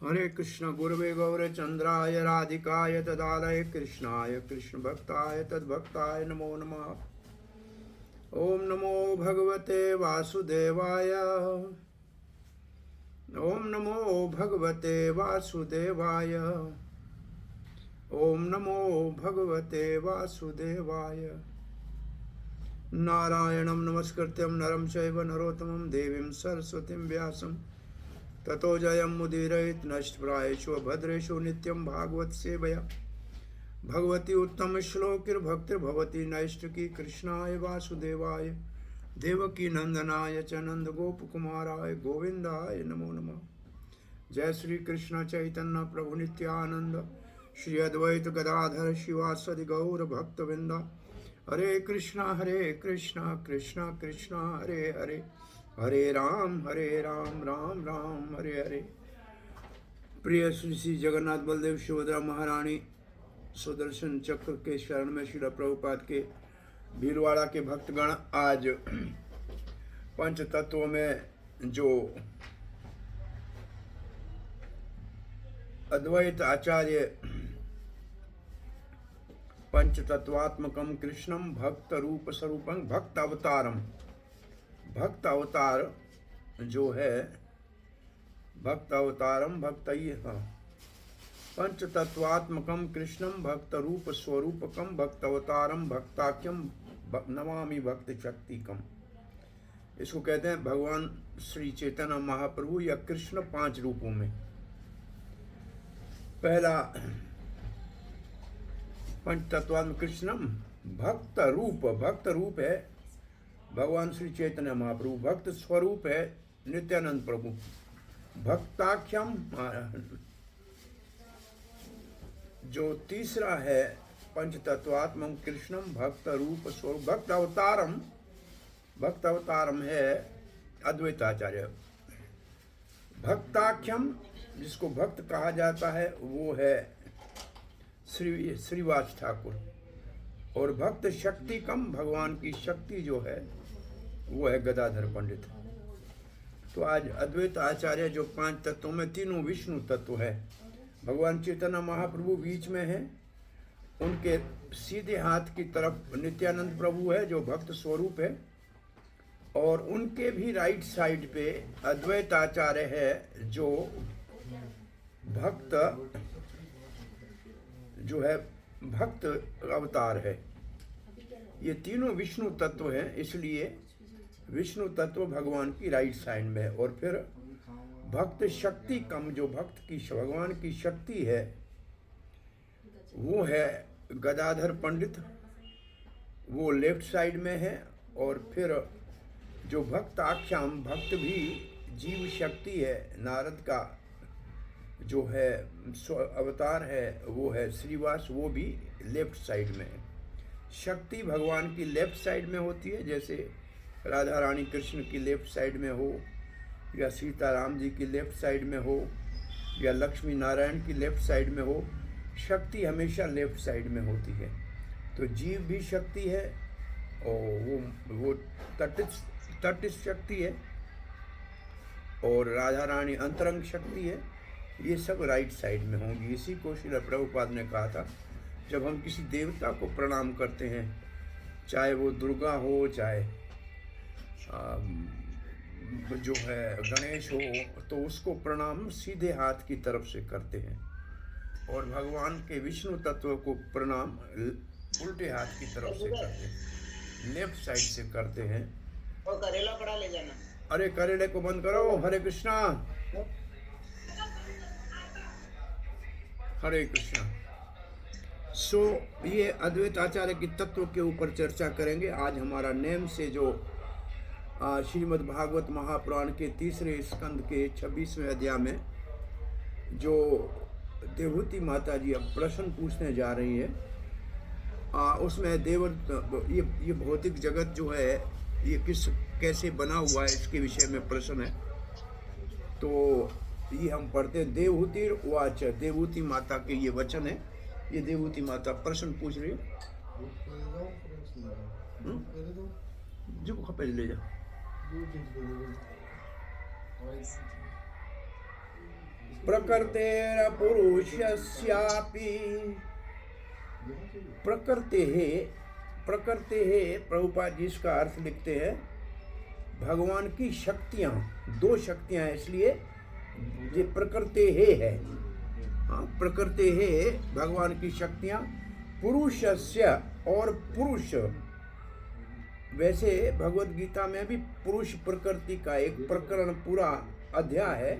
हरे कृष्ण गुरवे गौरचंद्राय राधिकाय तदालय कृष्णाय कृष्ण भक्ताय तद्भक्ताय नमो नमः। ओम नमो भगवते वासुदेवाय। ओम नमो भगवते वासुदेवाय। ओम नमो भगवते वासुदेवाय। नारायणं नमस्कृत्यं नरं चैव नरोत्तमं देवीं सरस्वतीं व्यासं ततो जयं मुदीरयेत् नष्टप्रायेषु भद्रेषु नित्यं भागवत सेवया भगवती उत्तम श्लोकिर्भक्तिर्भवती नैष्टिकी कृष्णाय वासुदेवाय देवकी नंदनाय च नंदगोपकुमाराय गोविंदाय नमो नमः। जय श्री कृष्ण चैतन्य प्रभु नित्यानंद श्री अद्वैत गदाधर शिवासदि गौर भक्तवृंदा। हरे कृष्णा कृष्णा कृष्णा हरे हरे, हरे राम राम राम हरे हरे। प्रिय श्री श्री जगन्नाथ बलदेव सुभद्रा महारानी सुदर्शन चक्र के शरण में श्रील प्रभुपाद के भीलवाड़ा के भक्तगण, आज पंच तत्वों में जो अद्वैत आचार्य पंच तत्वात्मकम कृष्णम भक्त रूप स्वरूपम भक्त अवतारम, भक्त अवतार जो है भक्त अवतारम भक्त पंच तत्वात्मकम कृष्णम भक्त रूप स्वरूपकम भक्त अवतारम भक्ताख्यम नमामि भक्त शक्तिकम। इसको कहते हैं भगवान श्री चैतन्य महाप्रभु या कृष्ण 5 रूपों में। पहला पंच तत्वात्म कृष्णम भक्त रूप है भगवान श्री चैतन्य महाप्रभु, भक्त स्वरूप है नित्यानंद प्रभु, भक्ताख्यम जो तीसरा है पंच तत्वात्मम कृष्णम भक्त रूप स्वरूप भक्त अवतारम है अद्वैताचार्य। भक्ताख्यम जिसको भक्त कहा जाता है वो है श्रीवास ठाकुर, और भक्त शक्ति कम भगवान की शक्ति जो है वो है गदाधर पंडित। तो आज अद्वैत आचार्य जो 5 तत्वों में तीनों विष्णु तत्व है, भगवान चैतन्य महाप्रभु बीच में है, उनके सीधे हाथ की तरफ नित्यानंद प्रभु है जो भक्त स्वरूप है, और उनके भी राइट साइड पे अद्वैत आचार्य है जो भक्त जो है भक्त अवतार है। ये तीनों विष्णु तत्व हैं, इसलिए विष्णु तत्व भगवान की राइट साइड में है। और फिर भक्त शक्ति कम जो भगवान की शक्ति है वो है गदाधर पंडित, वो लेफ्ट साइड में है। और फिर जो भक्त आख्याम भक्त भी जीव शक्ति है, नारद का जो है अवतार है वो है श्रीवास, वो भी लेफ्ट साइड में है। शक्ति भगवान की लेफ्ट साइड में होती है, जैसे राधा रानी कृष्ण की लेफ्ट साइड में हो, या सीताराम जी की लेफ्ट साइड में हो, या लक्ष्मी नारायण की लेफ्ट साइड में हो। शक्ति हमेशा लेफ्ट साइड में होती है। तो जीव भी शक्ति है और वो तटित शक्ति है, और राधा रानी अंतरंग शक्ति है। ये सब राइट साइड में होंगी। इसी को श्रील प्रभुपाद ने कहा था, जब हम किसी देवता को प्रणाम करते हैं, चाहे वो दुर्गा हो, चाहे जो है गणेश हो, तो उसको प्रणाम सीधे हाथ की तरफ से करते हैं, और भगवान के विष्णु तत्व को प्रणाम उल्टे हाथ की तरफ से करते हैं, लेफ्ट साइड से करते हैं। और करेला पड़ा ले जाना। अरे करेले को बंद करो। हरे कृष्णा हरे कृष्णा। सो ये अद्वैत आचार्य की तत्व के ऊपर चर्चा करेंगे। आज हमारा नेम से जो श्रीमद् भागवत महापुराण के 3 स्कंद के 26वें अध्याय में जो देवहूति माता जी अब प्रश्न पूछने जा रही है, उसमें ये भौतिक जगत जो है ये कैसे बना हुआ है इसके विषय में प्रश्न है। तो ये हम पढ़ते हैं। देवहूति वाच, देवहूति माता के ये वचन है। ये देवहूति माता प्रश्न पूछ रही है। जो खपे ले जा प्रकृतेर पुरुषस्यापि प्रकृते है प्रभुपाद जी इसका अर्थ लिखते हैं भगवान की शक्तियाँ, दो शक्तियाँ हैं इसलिए ये प्रकृते है। हाँ, प्रकृते है भगवान की शक्तियाँ, पुरुषस्य और पुरुष। वैसे भगवत गीता में भी पुरुष प्रकृति का एक प्रकरण पूरा अध्याय है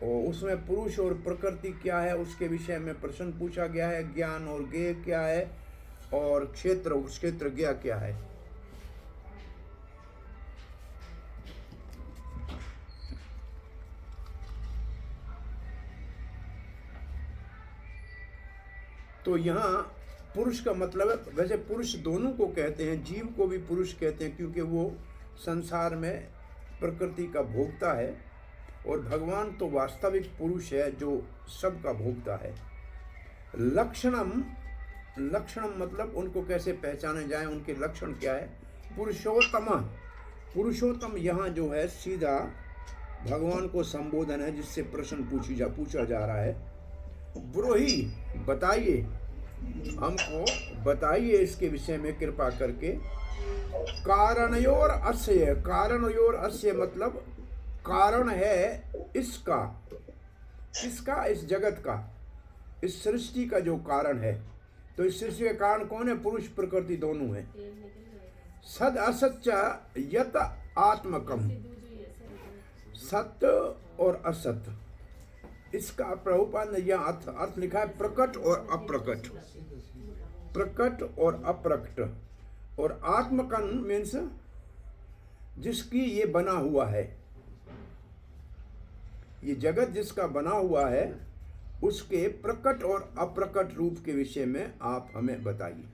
और उसमें पुरुष और प्रकृति क्या है उसके विषय में प्रश्न पूछा गया है। ज्ञान और ज्ञेय क्या है और क्षेत्र ज्ञा क्या है। तो यहाँ पुरुष का मतलब है, वैसे पुरुष दोनों को कहते हैं, जीव को भी पुरुष कहते हैं क्योंकि वो संसार में प्रकृति का भोक्ता है और भगवान तो वास्तविक पुरुष है जो सबका भोक्ता है। लक्षणम मतलब उनको कैसे पहचाने जाए, उनके लक्षण क्या है। पुरुषोत्तम यहाँ जो है सीधा भगवान को संबोधन है जिससे प्रश्न पूछा जा रहा है। ब्रोही बताइए, हमको बताइए इसके विषय में कृपा करके। कारणयोर अस्य मतलब कारण है इसका, इस जगत का, इस सृष्टि का जो कारण है। तो इस सृष्टि का कारण कौन है? पुरुष प्रकृति दोनों है। सद असत्य यत आत्मकम, सत्य और असत, इसका प्रभुपाद ने यह अर्थ लिखा है प्रकट और अप्रकट, प्रकट और अप्रकट। और आत्मकन मीन्स जिसकी ये बना हुआ है, ये जगत जिसका बना हुआ है उसके प्रकट और अप्रकट रूप के विषय में आप हमें बताइए।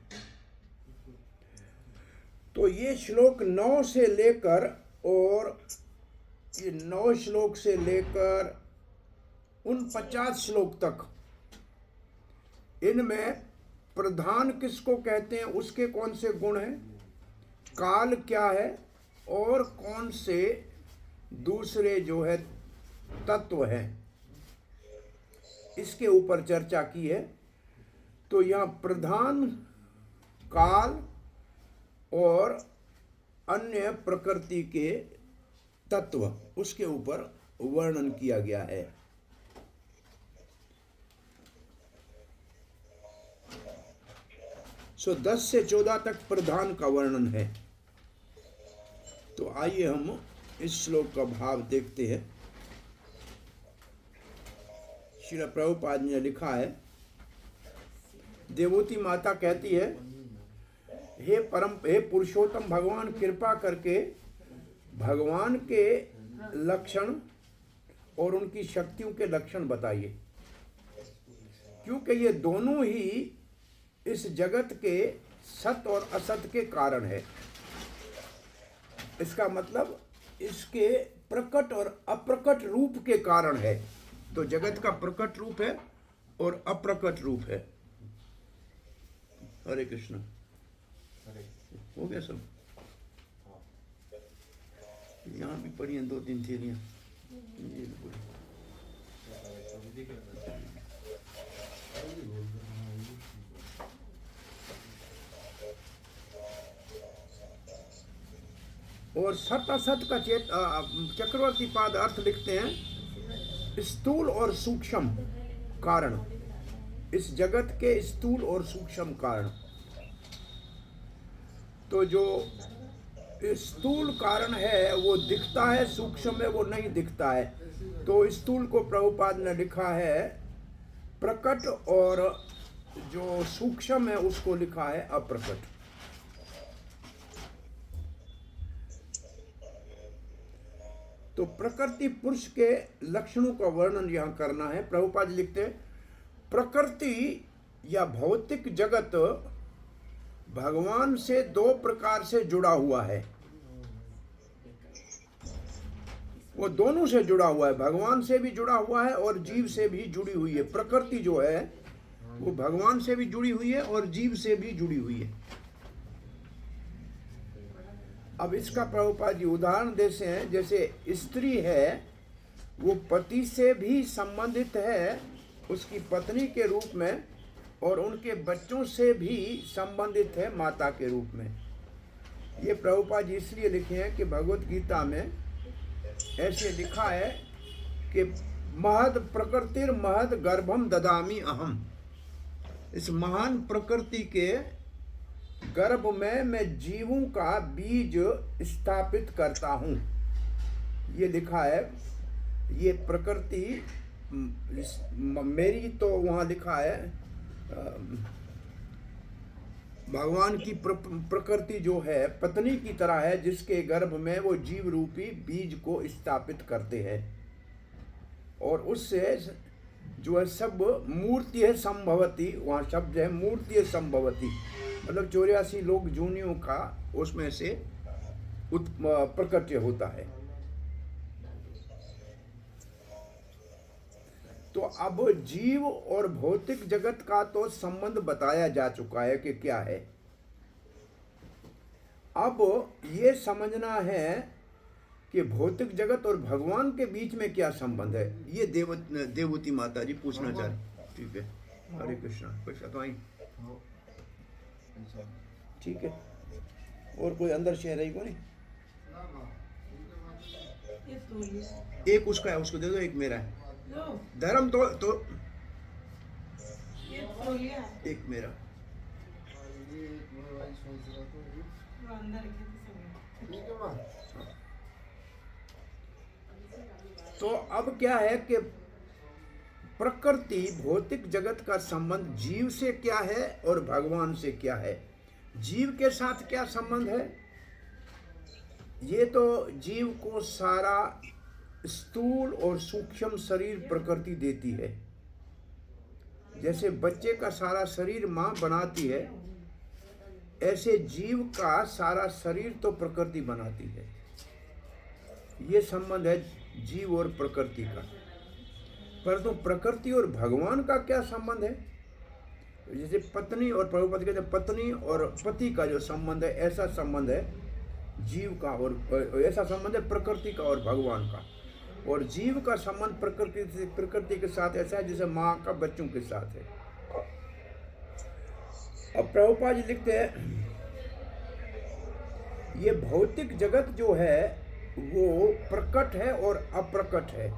तो ये श्लोक 9 से लेकर और ये 9 श्लोक से लेकर 49 श्लोक तक, इनमें प्रधान किसको कहते हैं, उसके कौन से गुण हैं, काल क्या है और कौन से दूसरे जो है तत्व हैं, इसके ऊपर चर्चा की है। तो यहाँ प्रधान, काल और अन्य प्रकृति के तत्व, उसके ऊपर वर्णन किया गया है। सो 10 से 14 तक प्रधान का वर्णन है। तो आइए हम इस श्लोक का भाव देखते हैं। श्रील प्रभुपाद ने लिखा है, देवोती माता कहती है, हे पुरुषोत्तम भगवान, कृपा करके भगवान के लक्षण और उनकी शक्तियों के लक्षण बताइए, क्योंकि ये दोनों ही इस जगत के सत और असत के कारण है। इसका मतलब इसके प्रकट और अप्रकट रूप के कारण है। तो जगत का प्रकट रूप है और अप्रकट रूप है। हरे कृष्ण। हो गया सब? यहाँ भी पढ़ी हैं 2-3 थेलियाँ। और सत असत का चक्रवर्ती पाद अर्थ लिखते हैं, स्थूल और सूक्ष्म कारण, इस जगत के स्थूल और सूक्ष्म कारण। तो जो स्थूल कारण है वो दिखता है, सूक्ष्म है वो नहीं दिखता है। तो स्थूल को प्रभुपाद ने लिखा है प्रकट और जो सूक्ष्म है उसको लिखा है अप्रकट। तो प्रकृति पुरुष के लक्षणों का वर्णन यहाँ करना है। प्रभुपाद लिखते हैं, प्रकृति या भौतिक जगत भगवान से 2 प्रकार से जुड़ा हुआ है। वो दोनों से जुड़ा हुआ है, भगवान से भी जुड़ा हुआ है और जीव से भी जुड़ी हुई है। प्रकृति जो है वो भगवान से भी जुड़ी हुई है और जीव से भी जुड़ी हुई है। अब इसका प्रभुपाद जी उदाहरण देते हैं, जैसे स्त्री है वो पति से भी संबंधित है उसकी पत्नी के रूप में, और उनके बच्चों से भी संबंधित है माता के रूप में। ये प्रभुपाद जी इसलिए लिखे हैं कि भगवत गीता में ऐसे लिखा है कि महद प्रकृतिर महद गर्भम ददामी अहम। इस महान प्रकृति के गर्भ में मैं जीवों का बीज स्थापित करता हूँ। ये लिखा है। ये प्रकृति मेरी तो वहाँ लिखा है भगवान की प्रकृति जो है पत्नी की तरह है, जिसके गर्भ में वो जीव रूपी बीज को स्थापित करते हैं, और उससे जो है सब मूर्ति है संभवती। वहाँ शब्द है मूर्ति है संभवती, मतलब 84 लोग जूनियों का उसमें से प्रकट होता है। तो अब जीव और भौतिक जगत का तो संबंध बताया जा चुका है कि क्या है। अब ये समझना है कि भौतिक जगत और भगवान के बीच में क्या संबंध है। ये देवती माता जी पूछना चाह रही। ठीक है, हरे कृष्णा। कृष्णा तो आई, ठीक है। और कोई अंदर शहर है को नहीं? एक उसका है, उसको दे दो, एक मेरा है। धर्म तो एक मेरा। तो अब क्या है कि प्रकृति भौतिक जगत का संबंध जीव से क्या है और भगवान से क्या है। जीव के साथ क्या संबंध है? ये तो जीव को सारा स्थूल और सूक्ष्म शरीर प्रकृति देती है। जैसे बच्चे का सारा शरीर माँ बनाती है, ऐसे जीव का सारा शरीर तो प्रकृति बनाती है। ये संबंध है जीव और प्रकृति का। परंतु प्रकृति और भगवान का क्या संबंध है? जैसे पत्नी और प्रभुपति कहते हैं पत्नी और पति का जो संबंध है, ऐसा संबंध है जीव का, और ऐसा संबंध है प्रकृति का और भगवान का। और जीव का संबंध प्रकृति के साथ ऐसा है जैसे माँ का बच्चों के साथ है। अब प्रभुपाद जी लिखते हैं ये भौतिक जगत जो है वो प्रकट है और अप्रकट है।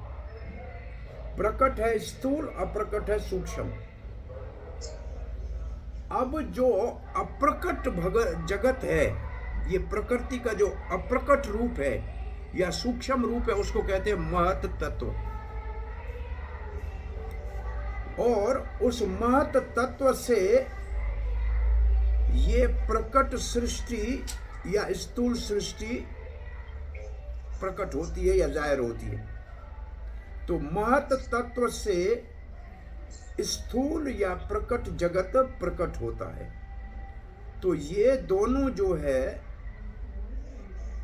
प्रकट है स्थूल, अप्रकट है सूक्ष्म। अब जो अप्रकट जगत है, ये प्रकृति का जो अप्रकट रूप है या सूक्ष्म रूप है, उसको कहते हैं महत तत्व। और उस महत तत्व से ये प्रकट सृष्टि या स्थूल सृष्टि प्रकट होती है या जाहिर होती है। तो महत तत्व से स्थूल या प्रकट जगत प्रकट होता है। तो ये दोनों जो है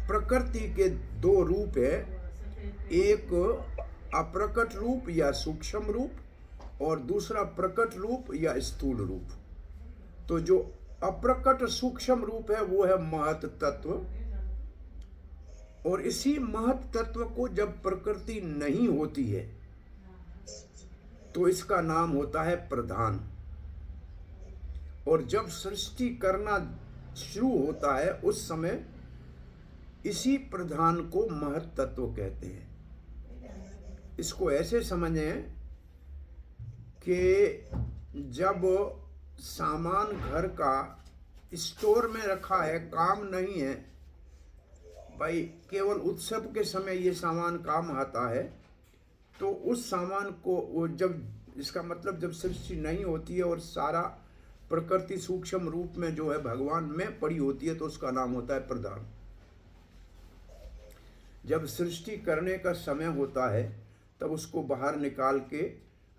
प्रकृति के दो रूप है, एक अप्रकट रूप या सूक्ष्म रूप और दूसरा प्रकट रूप या स्थूल रूप। तो जो अप्रकट सूक्ष्म रूप है वो है महत तत्व, और इसी महत तत्व को जब प्रकृति नहीं होती है तो इसका नाम होता है प्रधान। और जब सृष्टि करना शुरू होता है उस समय इसी प्रधान को महत तत्व कहते हैं। इसको ऐसे समझें कि जब सामान घर का स्टोर में रखा है, काम नहीं है भाई, केवल उत्सव के समय ये सामान काम आता है, तो उस सामान को वो जब इसका मतलब जब सृष्टि नहीं होती है और सारा प्रकृति सूक्ष्म रूप में जो है भगवान में पड़ी होती है तो उसका नाम होता है प्रधान। जब सृष्टि करने का समय होता है तब उसको बाहर निकाल के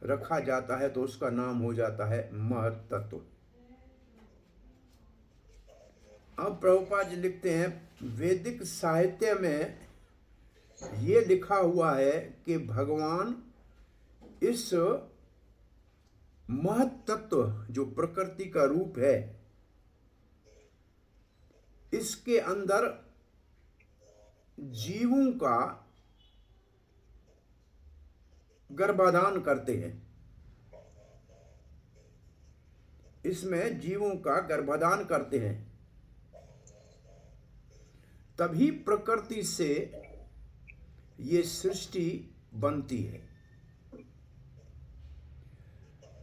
रखा जाता है तो उसका नाम हो जाता है महत तत्व। अब प्रभुपाद जी लिखते हैं वैदिक साहित्य में ये लिखा हुआ है कि भगवान इस महत तत्व जो प्रकृति का रूप है, इसके अंदर जीवों का गर्भाधान करते हैं। इसमें जीवों का गर्भाधान करते हैं, तभी प्रकृति से ये सृष्टि बनती है।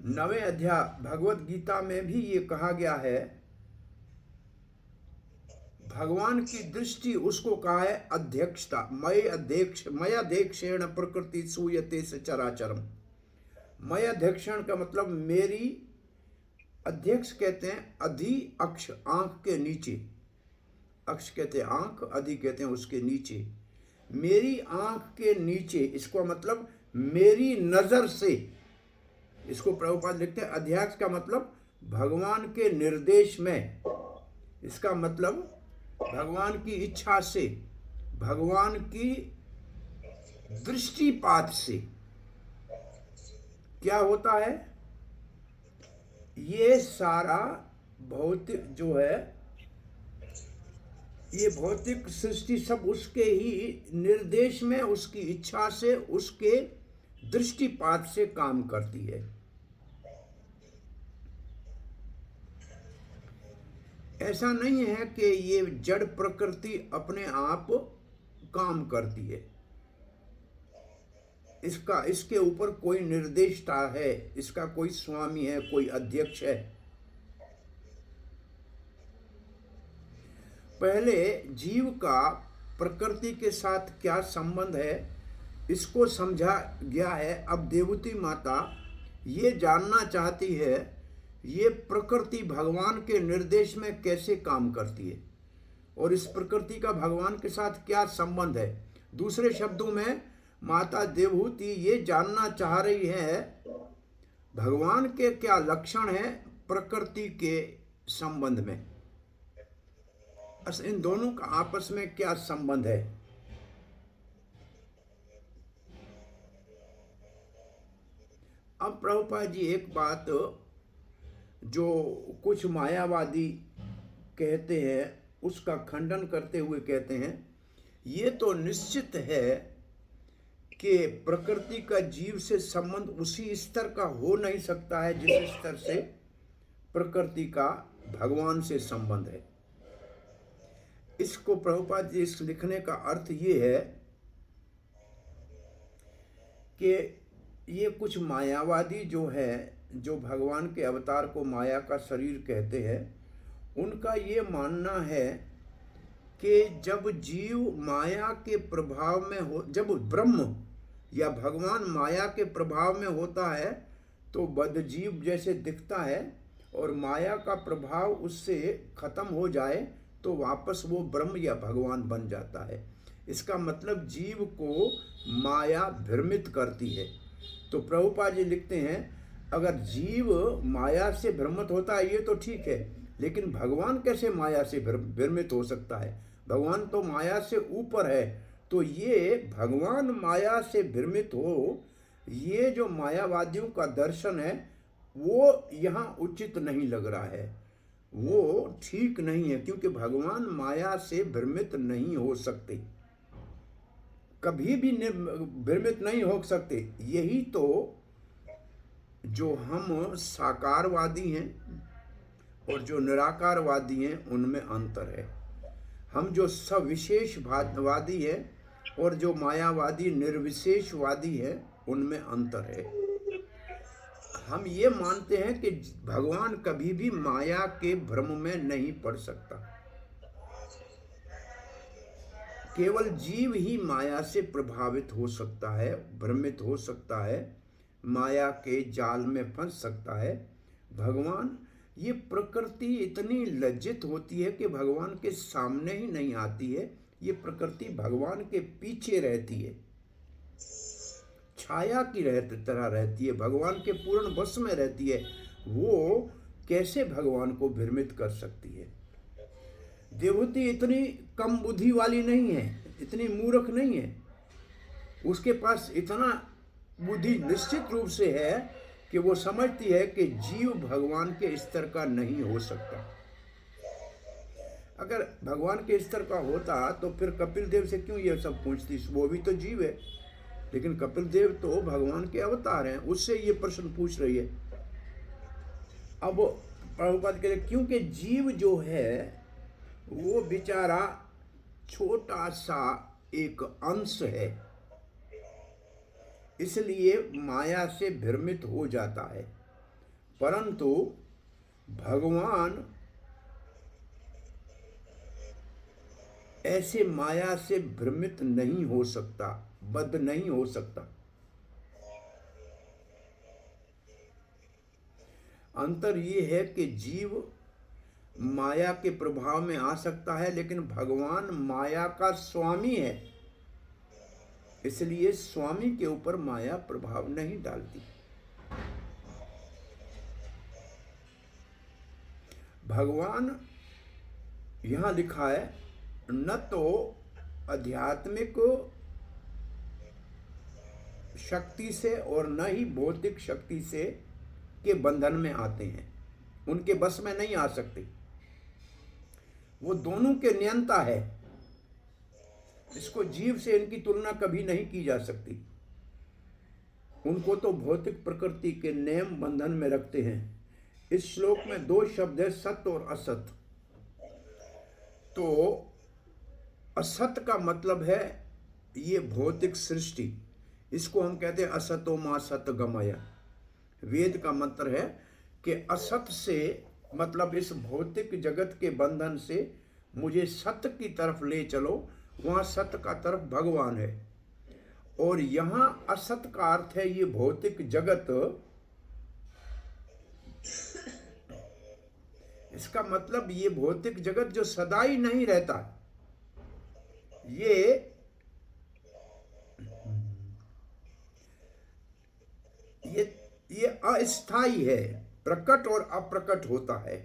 9वें अध्याय भगवत गीता में भी ये कहा गया है, भगवान की दृष्टि उसको कहा है अध्यक्षता। मयाध्यक्षेण प्रकृति सूयते चराचरम। मयाध्यक्षण का मतलब मेरी, अध्यक्ष कहते हैं अधि अक्ष, आंख के नीचे, अक्ष कहते हैं आंख, अधि कहते हैं उसके नीचे। मेरी आंख के नीचे, इसको मतलब मेरी नजर से, इसको प्रभुपाद लिखते हैं अध्यक्ष का मतलब भगवान के निर्देश में, इसका मतलब भगवान की इच्छा से, भगवान की दृष्टिपात से क्या होता है, ये सारा भौतिक जो है, ये भौतिक सृष्टि सब उसके ही निर्देश में, उसकी इच्छा से, उसके दृष्टिपात से काम करती है। ऐसा नहीं है कि ये जड़ प्रकृति अपने आप काम करती है, इसके ऊपर कोई निर्देशता है, इसका कोई स्वामी है, कोई अध्यक्ष है। पहले जीव का प्रकृति के साथ क्या संबंध है इसको समझा गया है। अब देवती माता ये जानना चाहती है ये प्रकृति भगवान के निर्देश में कैसे काम करती है और इस प्रकृति का भगवान के साथ क्या संबंध है। दूसरे शब्दों में माता देवहूति ये जानना चाह रही है भगवान के क्या लक्षण है प्रकृति के संबंध में, इन दोनों का आपस में क्या संबंध है। अब प्रभुपाद जी एक बात जो कुछ मायावादी कहते हैं उसका खंडन करते हुए कहते हैं ये तो निश्चित है कि प्रकृति का जीव से संबंध उसी स्तर का हो नहीं सकता है जिस स्तर से प्रकृति का भगवान से संबंध है। इसको प्रभुपाद जी इस लिखने का अर्थ ये है कि ये कुछ मायावादी जो है, जो भगवान के अवतार को माया का शरीर कहते हैं, उनका ये मानना है कि जब जीव माया के प्रभाव में हो, जब ब्रह्म या भगवान माया के प्रभाव में होता है तो बद्धजीव जैसे दिखता है और माया का प्रभाव उससे खत्म हो जाए तो वापस वो ब्रह्म या भगवान बन जाता है। इसका मतलब जीव को माया भ्रमित करती है। तो प्रभुपाद जी लिखते हैं अगर जीव माया से भ्रमित होता है ये तो ठीक है, लेकिन भगवान कैसे माया से भ्रमित हो सकता है, भगवान तो माया से ऊपर है। तो ये भगवान माया से भ्रमित हो, ये जो मायावादियों का दर्शन है वो यहाँ उचित नहीं लग रहा है, वो ठीक नहीं है, क्योंकि भगवान माया से भ्रमित नहीं हो सकते, कभी भी भ्रमित नहीं हो सकते। यही तो जो हम साकारवादी हैं और जो निराकारवादी हैं उनमें अंतर है। हम जो सविशेषवादी हैं और जो मायावादी निर्विशेषवादी हैं उनमें अंतर है। हम ये मानते हैं कि भगवान कभी भी माया के भ्रम में नहीं पड़ सकता, केवल जीव ही माया से प्रभावित हो सकता है, भ्रमित हो सकता है, माया के जाल में फंस सकता है। भगवान, ये प्रकृति इतनी लज्जित होती है कि भगवान के सामने ही नहीं आती है, ये प्रकृति भगवान के पीछे रहती है, छाया की तरह रहती है, भगवान के पूर्ण वश में रहती है। वो कैसे भगवान को भ्रमित कर सकती है। देवहूति इतनी कम बुद्धि वाली नहीं है, इतनी मूर्ख नहीं है, उसके पास इतना बुद्धि निश्चित रूप से है कि वो समझती है कि जीव भगवान के स्तर का नहीं हो सकता। अगर भगवान के स्तर का होता तो फिर कपिल देव से क्यों ये सब पूछती, वो भी तो जीव है, लेकिन कपिल देव तो भगवान के अवतार हैं, उससे ये प्रश्न पूछ रही है। अब प्रभुपाद कहते हैं क्योंकि जीव जो है वो बेचारा छोटा सा एक अंश है, इसलिए माया से भ्रमित हो जाता है। परंतु भगवान ऐसे माया से भ्रमित नहीं हो सकता, बद्ध नहीं हो सकता। अंतर ये है कि जीव माया के प्रभाव में आ सकता है, लेकिन भगवान माया का स्वामी है, इसलिए स्वामी के ऊपर माया प्रभाव नहीं डालती। भगवान यहां लिखा है न तो आध्यात्मिक शक्ति से और न ही भौतिक शक्ति से के बंधन में आते हैं, उनके बस में नहीं आ सकते। वो दोनों के नियंता है, इसको जीव से इनकी तुलना कभी नहीं की जा सकती। उनको तो भौतिक प्रकृति के नियम बंधन में रखते हैं। इस श्लोक में दो शब्द है, सत्य और असत। तो असत का मतलब है ये भौतिक सृष्टि, इसको हम कहते हैं असतो मा सत गमय। वेद का मंत्र है कि असत से मतलब इस भौतिक जगत के बंधन से मुझे सत्य की तरफ ले चलो, वहां सत्य का तरफ भगवान है। और यहां असत का अर्थ है ये भौतिक जगत। इसका मतलब ये भौतिक जगत जो सदा ही नहीं रहता, ये अस्थाई है, प्रकट और अप्रकट होता है।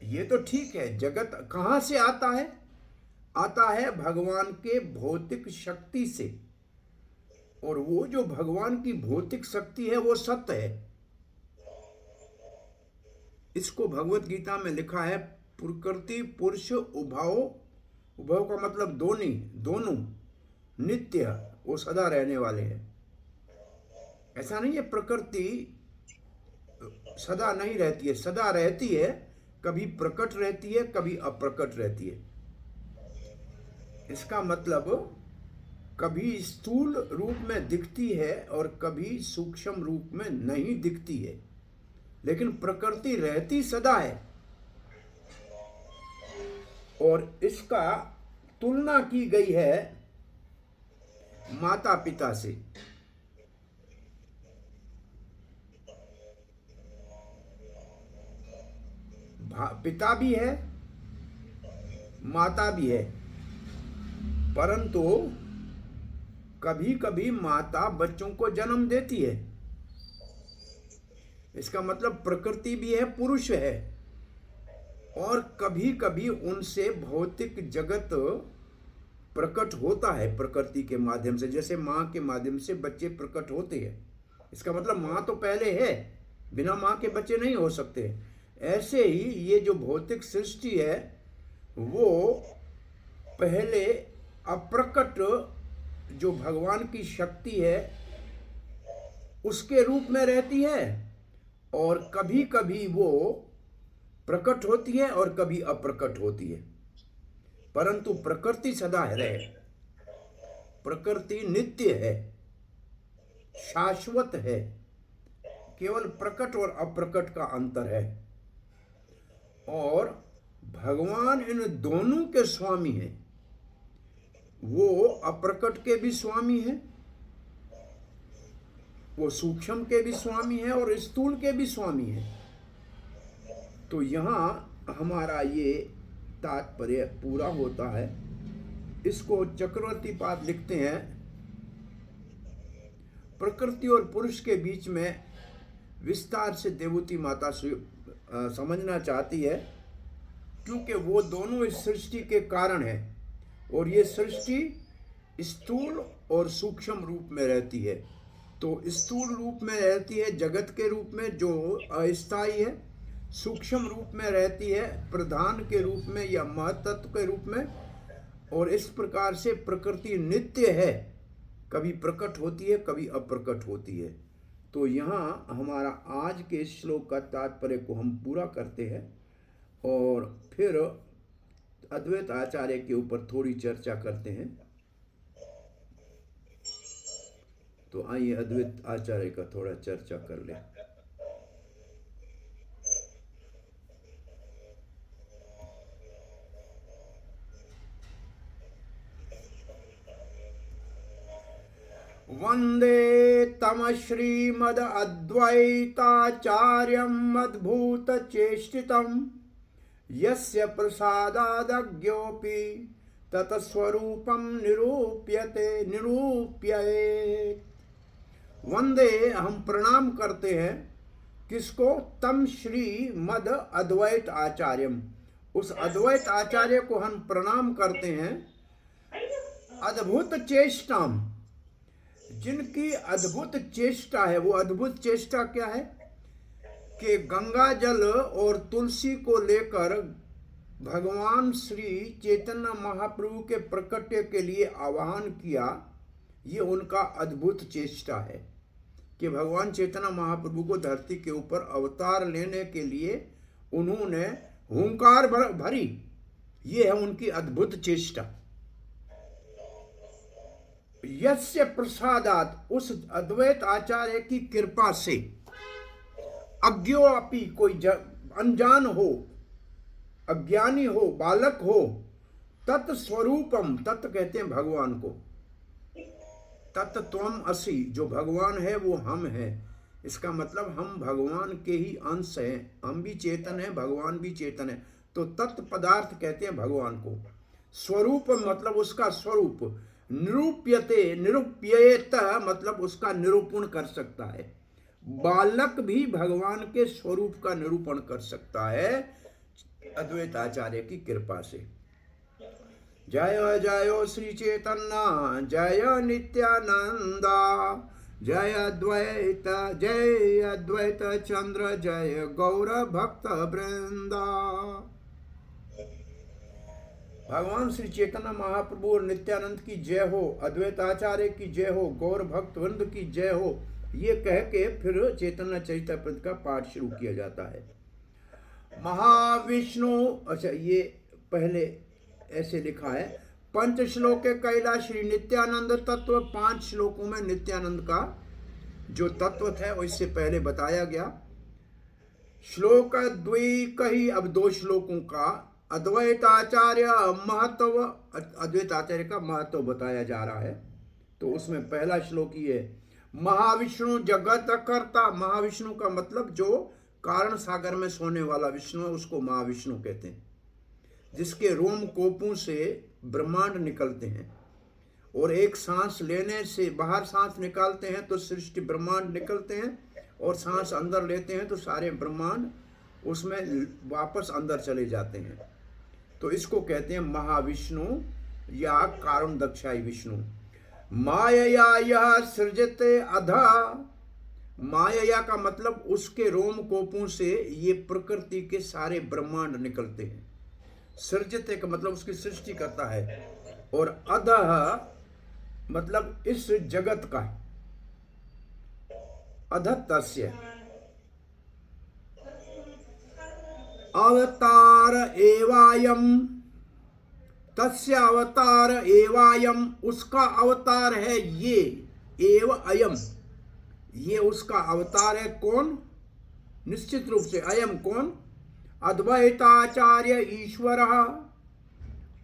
ये तो ठीक है, जगत कहां से आता है? आता है भगवान के भौतिक शक्ति से, और वो जो भगवान की भौतिक शक्ति है वो सत्य है। इसको भगवत गीता में लिखा है प्रकृति पुरुष उभव। उभव का मतलब दोनों नित्य, वो सदा रहने वाले हैं। ऐसा नहीं है प्रकृति सदा नहीं रहती है, सदा रहती है, कभी प्रकट रहती है, कभी अप्रकट रहती है। इसका मतलब कभी स्थूल रूप में दिखती है और कभी सूक्ष्म रूप में नहीं दिखती है, लेकिन प्रकृति रहती सदा है। और इसका तुलना की गई है माता पिता से। पिता भी है, माता भी है, परंतु कभी कभी माता बच्चों को जन्म देती है। इसका मतलब प्रकृति भी है, पुरुष है, और कभी कभी उनसे भौतिक जगत प्रकट होता है प्रकृति के माध्यम से, जैसे माँ के माध्यम से बच्चे प्रकट होते हैं। इसका मतलब माँ तो पहले है, बिना माँ के बच्चे नहीं हो सकते। ऐसे ही ये जो भौतिक सृष्टि है वो पहले अप्रकट जो भगवान की शक्ति है उसके रूप में रहती है, और कभी कभी वो प्रकट होती है और कभी अप्रकट होती है, परंतु प्रकृति सदा है। प्रकृति नित्य है, शाश्वत है, केवल प्रकट और अप्रकट का अंतर है। और भगवान इन दोनों के स्वामी हैं। वो अप्रकट के भी स्वामी हैं, वो सूक्ष्म के भी स्वामी हैं, और स्थूल के भी स्वामी हैं। तो यहाँ हमारा ये तात्पर्य पूरा होता है। इसको चक्रवर्ती पाद लिखते हैं, प्रकृति और पुरुष के बीच में विस्तार से देवूती माता समझना चाहती है, क्योंकि वो दोनों इस सृष्टि के कारण है, और ये सृष्टि स्थूल और सूक्ष्म रूप में रहती है। तो स्थूल रूप में रहती है जगत के रूप में जो अस्थायी है, सूक्ष्म रूप में रहती है प्रधान के रूप में या महतत्व के रूप में, और इस प्रकार से प्रकृति नित्य है, कभी प्रकट होती है कभी अप्रकट होती है। तो यहाँ हमारा आज के श्लोक का तात्पर्य को हम पूरा करते हैं और फिर अद्वैत आचार्य के ऊपर थोड़ी चर्चा करते हैं। तो आइए अद्वैत आचार्य का थोड़ा चर्चा कर लें। वंदे तम श्रीमद अद्वैताचार्यम् अद्भुत चेष्टितम् यस्य प्रसादादज्ञोऽपि तत्स्वरूपं निरूप्येत्। वंदे हम प्रणाम करते हैं किसको? तम श्री मद अद्वैत आचार्यम, उस अद्वैत आचार्य को हम प्रणाम करते हैं। अद्भुत चेष्टाम, जिनकी अद्भुत चेष्टा है। वो अद्भुत चेष्टा क्या है कि गंगा जल और तुलसी को लेकर भगवान श्री चैतन्य महाप्रभु के प्रकट्य के लिए आह्वान किया। ये उनका अद्भुत चेष्टा है कि भगवान चैतन्य महाप्रभु को धरती के ऊपर अवतार लेने के लिए उन्होंने हुंकार भरी। ये है उनकी अद्भुत चेष्टा। यस्य प्रसादात, उस अद्वैत आचार्य की कृपा से, अज्ञोऽपि, कोई अनजान हो, अज्ञानी हो, बालक हो, तत्स्वरूपम, तत् कहते हैं भगवान को, तत् त्वम असि, जो भगवान है वो हम है। इसका मतलब हम भगवान के ही अंश हैं, हम भी चेतन हैं, भगवान भी चेतन है। तो तत् पदार्थ कहते हैं भगवान को। स्वरूप मतलब उसका स्वरूप, निरूप्यते, निरूप्येत मतलब उसका निरूपण कर सकता है। बालक भी भगवान के स्वरूप का निरूपण कर सकता है अद्वैत आचार्य की कृपा से। जय जय श्री चैतन्य, जय नित्यानंदा, जय अद्वैत चंद्र, जय गौर भक्त वृंदा। भगवान श्री चैतन्य महाप्रभु और नित्यानंद की जय हो, अद्वैत आचार्य की जय हो, गौर भक्त वृंद की जय हो। ये कह के फिर चैतन्य चरितामृत का पाठ शुरू किया जाता है। महाविष्णु, अच्छा ये पहले ऐसे लिखा है, पंच श्लोक कैला श्री नित्यानंद तत्व। 5 श्लोकों में नित्यानंद का जो तत्व था वो इससे पहले बताया गया। श्लोक द्वि कही, अब 2 श्लोकों का अद्वैत आचार्य महत्व, अद्वैत आचार्य का महत्व बताया जा रहा है। तो उसमें पहला श्लोक ये, महाविष्णु जगत कर्ता। महाविष्णु का मतलब जो कारण सागर में सोने वाला विष्णु है, उसको महाविष्णु कहते हैं। जिसके रोम कोपों से ब्रह्मांड निकलते हैं और एक सांस लेने से बाहर सांस निकालते हैं तो सृष्टि ब्रह्मांड निकलते हैं, और सांस अंदर लेते हैं तो सारे ब्रह्मांड उसमें वापस अंदर चले जाते हैं। तो इसको कहते हैं महाविष्णु या कारण दक्षाई विष्णु। मायया यह सृजते अधा, मायया का मतलब उसके रोम कोपों से ये प्रकृति के सारे ब्रह्मांड निकलते हैं। सृजते का मतलब उसकी सृष्टि करता है, और अधः मतलब इस जगत का, अधतस्य अवतार एवायम, तस्य अवतार एवायम, उसका अवतार है ये, एव अयम, ये उसका अवतार है। कौन? निश्चित रूप से अयम कौन? अद्वैताचार्य ईश्वर।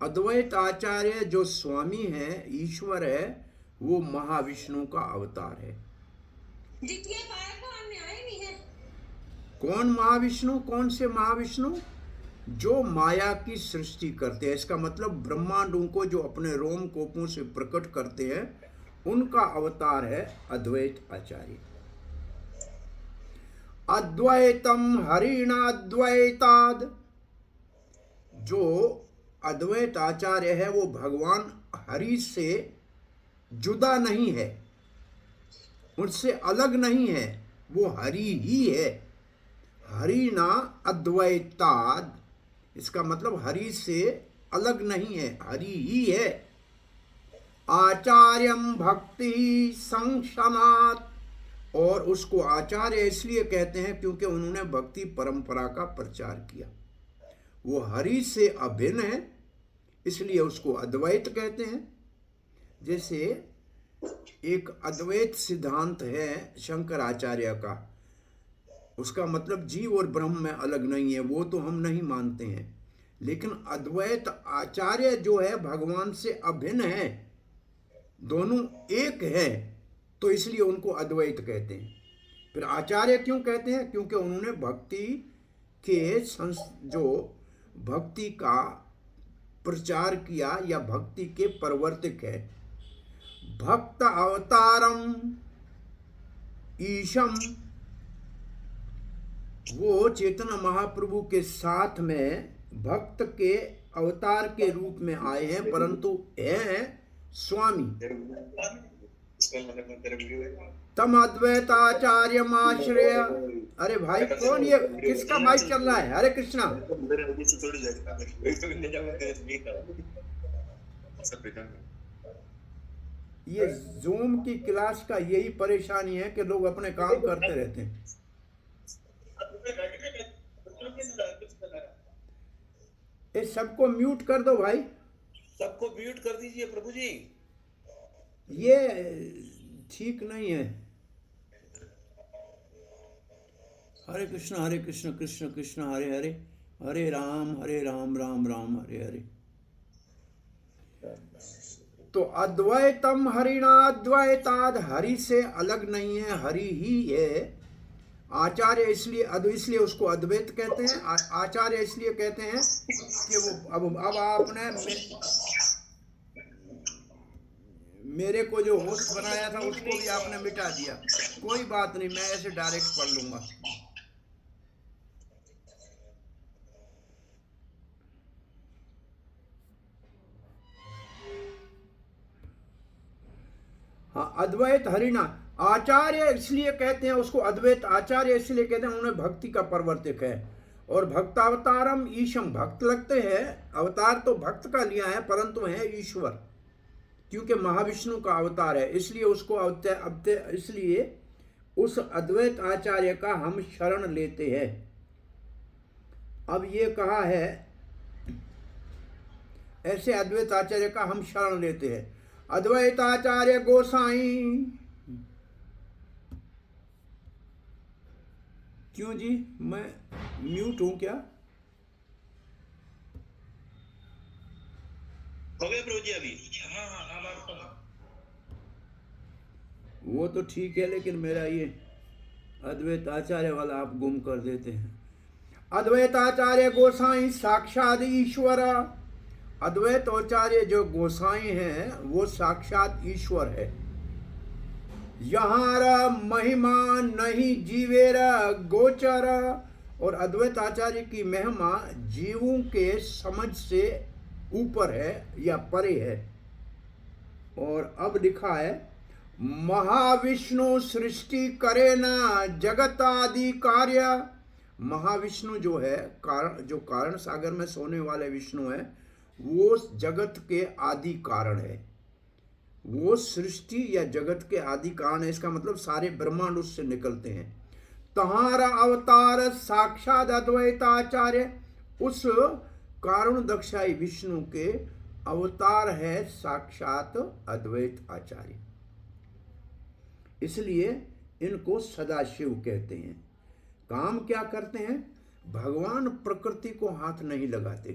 अद्वैत आचार्य जो स्वामी है, ईश्वर है, वो महाविष्णु का अवतार है। कौन महाविष्णु? कौन से महाविष्णु? जो माया की सृष्टि करते हैं। इसका मतलब ब्रह्मांडों को जो अपने रोम कोपों से प्रकट करते हैं, उनका अवतार है अद्वैत आचार्य। अद्वैतम हरिणाद्वैताद, जो अद्वैत आचार्य है वो भगवान हरि से जुदा नहीं है, उनसे अलग नहीं है, वो हरि ही है। हरिणा अद्वैताद, इसका मतलब हरि से अलग नहीं है, हरि ही है। आचार्यम भक्ति संक्षणात्, और उसको आचार्य इसलिए कहते हैं क्योंकि उन्होंने भक्ति परंपरा का प्रचार किया। वो हरि से अभिन्न है, इसलिए उसको अद्वैत कहते हैं। जैसे एक अद्वैत सिद्धांत है शंकराचार्य का, उसका मतलब जीव और ब्रह्म में अलग नहीं है, वो तो हम नहीं मानते हैं। लेकिन अद्वैत आचार्य जो है भगवान से अभिन्न है, दोनों एक है, तो इसलिए उनको अद्वैत कहते हैं। फिर आचार्य क्यों कहते हैं? क्योंकि उन्होंने भक्ति के जो भक्ति का प्रचार किया या भक्ति के प्रवर्तक है। भक्त अवतारम ईशम, वो चैतन्य महाप्रभु के साथ में भक्त के अवतार के रूप में आए हैं, परंतु हैं स्वामी। तम अद्वैताचार्य आश्रय। अरे भाई कौन ये, किसका माइक चल रहा है? हरे कृष्णा। ये जूम की क्लास का यही परेशानी है कि लोग अपने काम करते रहते हैं। इस सबको म्यूट कर दो भाई, सबको म्यूट कर दीजिए प्रभु जी। ये ठीक नहीं है। हरे कृष्ण कृष्ण कृष्ण हरे हरे, हरे राम राम राम हरे हरे। तो अद्वैतम हरिणाद्वैताद, हरि से अलग नहीं है, हरि ही है। आचार्य इसलिए उसको अद्वैत कहते हैं। आचार्य इसलिए कहते हैं कि वो अब आपने मेरे को जो होस्ट बनाया था उसको भी आपने मिटा दिया। कोई बात नहीं, मैं ऐसे डायरेक्ट पढ़ लूंगा। हाँ, अद्वैत हरिणा आचार्य इसलिए कहते हैं उसको अद्वैत आचार्य इसलिए कहते हैं, उन्हें भक्ति का प्रवर्तक है। और भक्तावतारम ईशम, भक्त लगते हैं, अवतार तो भक्त का लिया है परंतु है ईश्वर, क्योंकि महाविष्णु का अवतार है, इसलिए उसको इसलिए उस अद्वैत आचार्य का हम शरण लेते हैं। अब ये कहा है ऐसे अद्वैत आचार्य का हम शरण लेते हैं। अद्वैत आचार्य गोसाई, क्यों जी मैं म्यूट हूं क्या? हो गए प्रभु जी अभी? हाँ वो तो ठीक है, लेकिन मेरा ये अद्वैत आचार्य वाला आप गुम कर देते हैं। अद्वैत आचार्य गोसाई साक्षात ईश्वर। अद्वैत आचार्य जो गोसाई हैं वो साक्षात ईश्वर है। यहाँ महिमा नहीं जीवेर गोचर, और अद्वैत आचार्य की महिमा जीवों के समझ से ऊपर है या परे है। और अब लिखा है महाविष्णु सृष्टि करे ना जगत आदि कार्य। महाविष्णु जो है जो कारण सागर में सोने वाले विष्णु है, वो जगत के आदि कारण है। वो सृष्टि या जगत के आदि कारण है, इसका मतलब सारे ब्रह्मांड उससे निकलते हैं। तहारा अवतार साक्षात अद्वैताचार्य, उस कारण दक्षाई विष्णु के अवतार है साक्षात अद्वैत आचार्य, इसलिए इनको सदाशिव कहते हैं। काम क्या करते हैं? भगवान प्रकृति को हाथ नहीं लगाते,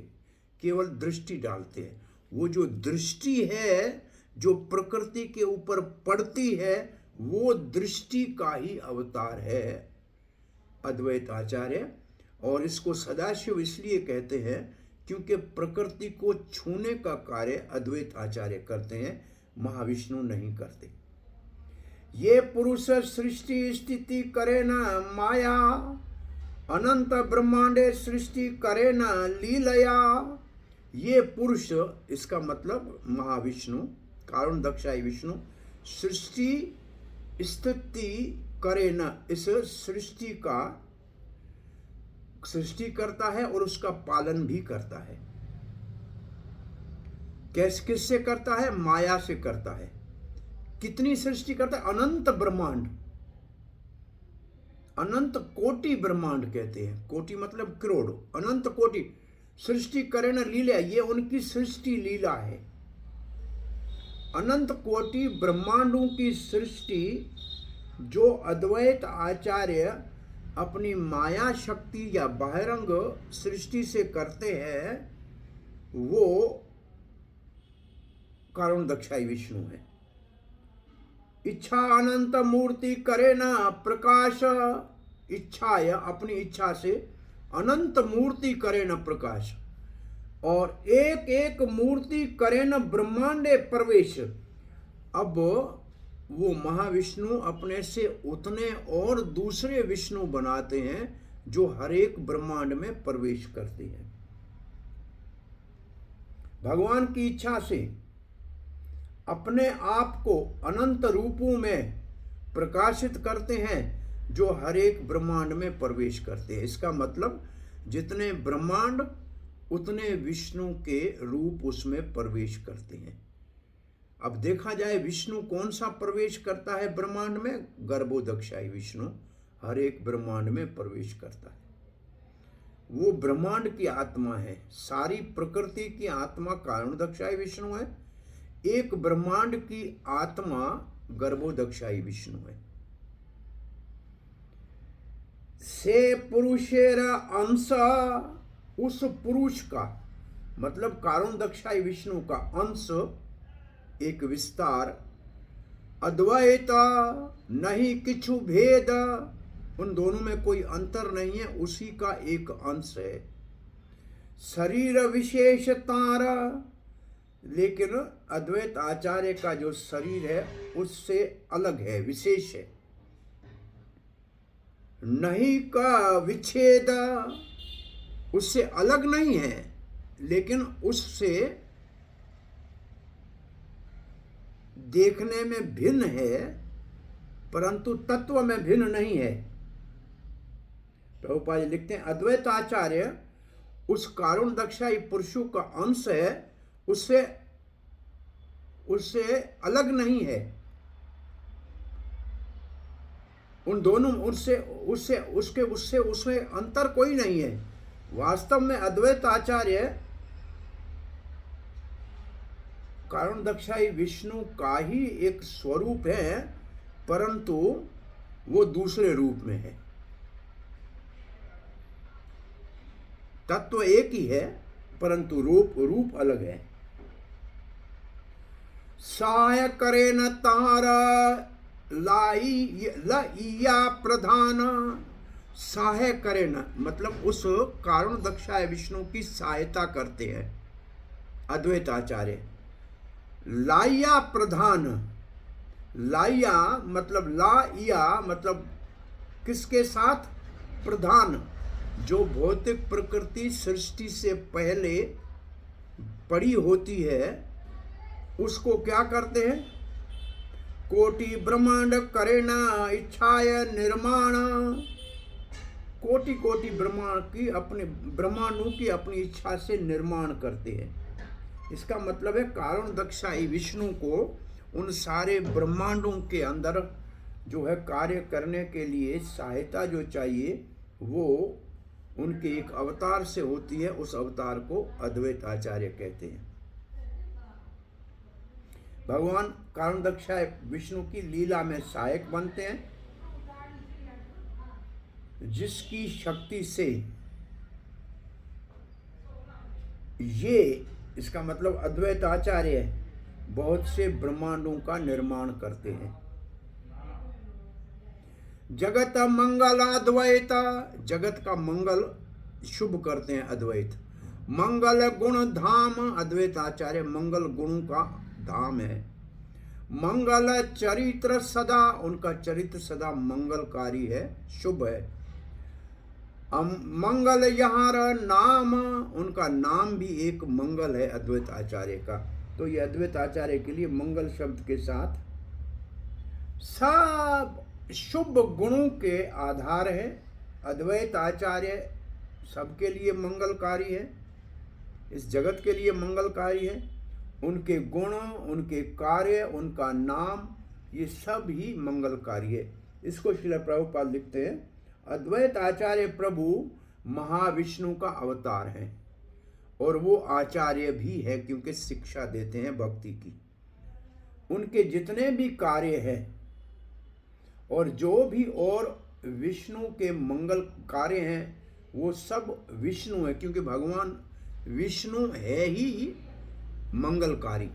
केवल दृष्टि डालते हैं। वो जो दृष्टि है जो प्रकृति के ऊपर पड़ती है, वो दृष्टि का ही अवतार है अद्वैत आचार्य। और इसको सदाशिव इसलिए कहते हैं क्योंकि प्रकृति को छूने का कार्य अद्वैत आचार्य करते हैं, महाविष्णु नहीं करते। ये पुरुष सृष्टि स्थिति करे न माया, अनंत ब्रह्मांडे सृष्टि करे न लीलया। ये पुरुष, इसका मतलब महाविष्णु कारण दक्षाई विष्णु, सृष्टि स्थिति करे न, इस सृष्टि का सृष्टि करता है और उसका पालन भी करता है। किससे करता है? माया से करता है। कितनी सृष्टि करता है? अनंत ब्रह्मांड, अनंत कोटि ब्रह्मांड कहते हैं। कोटि मतलब करोड़, अनंत कोटि सृष्टि करे न लीला, ये उनकी सृष्टि लीला है। अनंत कोटि ब्रह्मांडों की सृष्टि जो अद्वैत आचार्य अपनी माया शक्ति या बहिरंग सृष्टि से करते हैं, वो कारण दक्षाई विष्णु है। इच्छा अनंत मूर्ति करे न प्रकाश, इच्छा या अपनी इच्छा से अनंत मूर्ति करे न प्रकाश, और एक एक मूर्ति करे न ब्रह्मांडे प्रवेश। अब वो महाविष्णु अपने से उतने और दूसरे विष्णु बनाते हैं जो हर एक ब्रह्मांड में प्रवेश करते हैं। भगवान की इच्छा से अपने आप को अनंत रूपों में प्रकाशित करते हैं जो हर एक ब्रह्मांड में प्रवेश करते हैं। इसका मतलब जितने ब्रह्मांड उतने विष्णु के रूप उसमें प्रवेश करते हैं। अब देखा जाए विष्णु कौन सा प्रवेश करता है ब्रह्मांड में? गर्भोदक्षाई विष्णु हर एक ब्रह्मांड में प्रवेश करता है। वो ब्रह्मांड की आत्मा है, सारी प्रकृति की आत्मा कारणोदक्षाई विष्णु है, एक ब्रह्मांड की आत्मा गर्भोदक्षाई विष्णु है। से पुरुषेर अंश, उस पुरुष का मतलब कारणोदक्षाई विष्णु का अंश, एक विस्तार, अद्वैत नहीं किछु भेद, उन दोनों में कोई अंतर नहीं है, उसी का एक अंश है। शरीर विशेष तारा, लेकिन अद्वैत आचार्य का जो शरीर है उससे अलग है, विशेष है। नहीं का विच्छेद, उससे अलग नहीं है लेकिन उससे देखने में भिन्न है, परंतु तत्व में भिन्न नहीं है। प्रभुपाद जी लिखते हैं अद्वैत आचार्य उस कारणोदक्षाई पुरुषों का अंश है, उससे अलग नहीं है। उन दोनों उसमें अंतर कोई नहीं है। वास्तव में अद्वैत आचार्य कारणोदक्षाई विष्णु का ही एक स्वरूप है, परंतु वो दूसरे रूप में है। तत्व एक ही है परंतु रूप अलग है। सहाय करे न तारा लाइया प्रधान, सहाय करे न मतलब उस कारणोदक्षाय विष्णु की सहायता करते हैं अद्वैत आचार्य। लाइया प्रधान, लाइया मतलब लाइया मतलब किसके साथ? प्रधान, जो भौतिक प्रकृति सृष्टि से पहले पड़ी होती है उसको क्या करते हैं? कोटि ब्रह्मांड करेना इच्छाय निर्माण, कोटि कोटि ब्रह्मांड की अपने ब्रह्मांडों की अपनी इच्छा से निर्माण करते हैं। इसका मतलब है कारणोदक्षाई विष्णु को उन सारे ब्रह्मांडों के अंदर जो है कार्य करने के लिए सहायता जो चाहिए वो उनके एक अवतार से होती है। उस अवतार को अद्वैत आचार्य कहते हैं। भगवान कारणोदक्षाय विष्णु की लीला में सहायक बनते हैं, जिसकी शक्ति से ये, इसका मतलब अद्वैत आचार्य बहुत से ब्रह्मांडों का निर्माण करते हैं। जगत मंगल अद्वैत, जगत का मंगल शुभ करते हैं अद्वैत। मंगल गुण धाम, अद्वैत आचार्य मंगल गुणों का धाम है। मंगल चरित्र सदा, उनका चरित्र सदा मंगलकारी है, शुभ है। मंगल यहाँ नाम, उनका नाम भी एक मंगल है अद्वैत आचार्य का। तो ये अद्वैत आचार्य के लिए मंगल शब्द के साथ सब शुभ गुणों के आधार है। अद्वैत आचार्य सबके लिए मंगलकारी है, इस जगत के लिए मंगलकारी है, उनके गुण, उनके कार्य, उनका नाम, ये सब ही मंगलकारी है। इसको श्रील प्रभुपाद लिखते हैं, अद्वैत आचार्य प्रभु महाविष्णु का अवतार हैं और वो आचार्य भी है क्योंकि शिक्षा देते हैं भक्ति की। उनके जितने भी कार्य हैं और जो भी और विष्णु के मंगल कार्य हैं वो सब विष्णु है, क्योंकि भगवान विष्णु है ही मंगलकारी।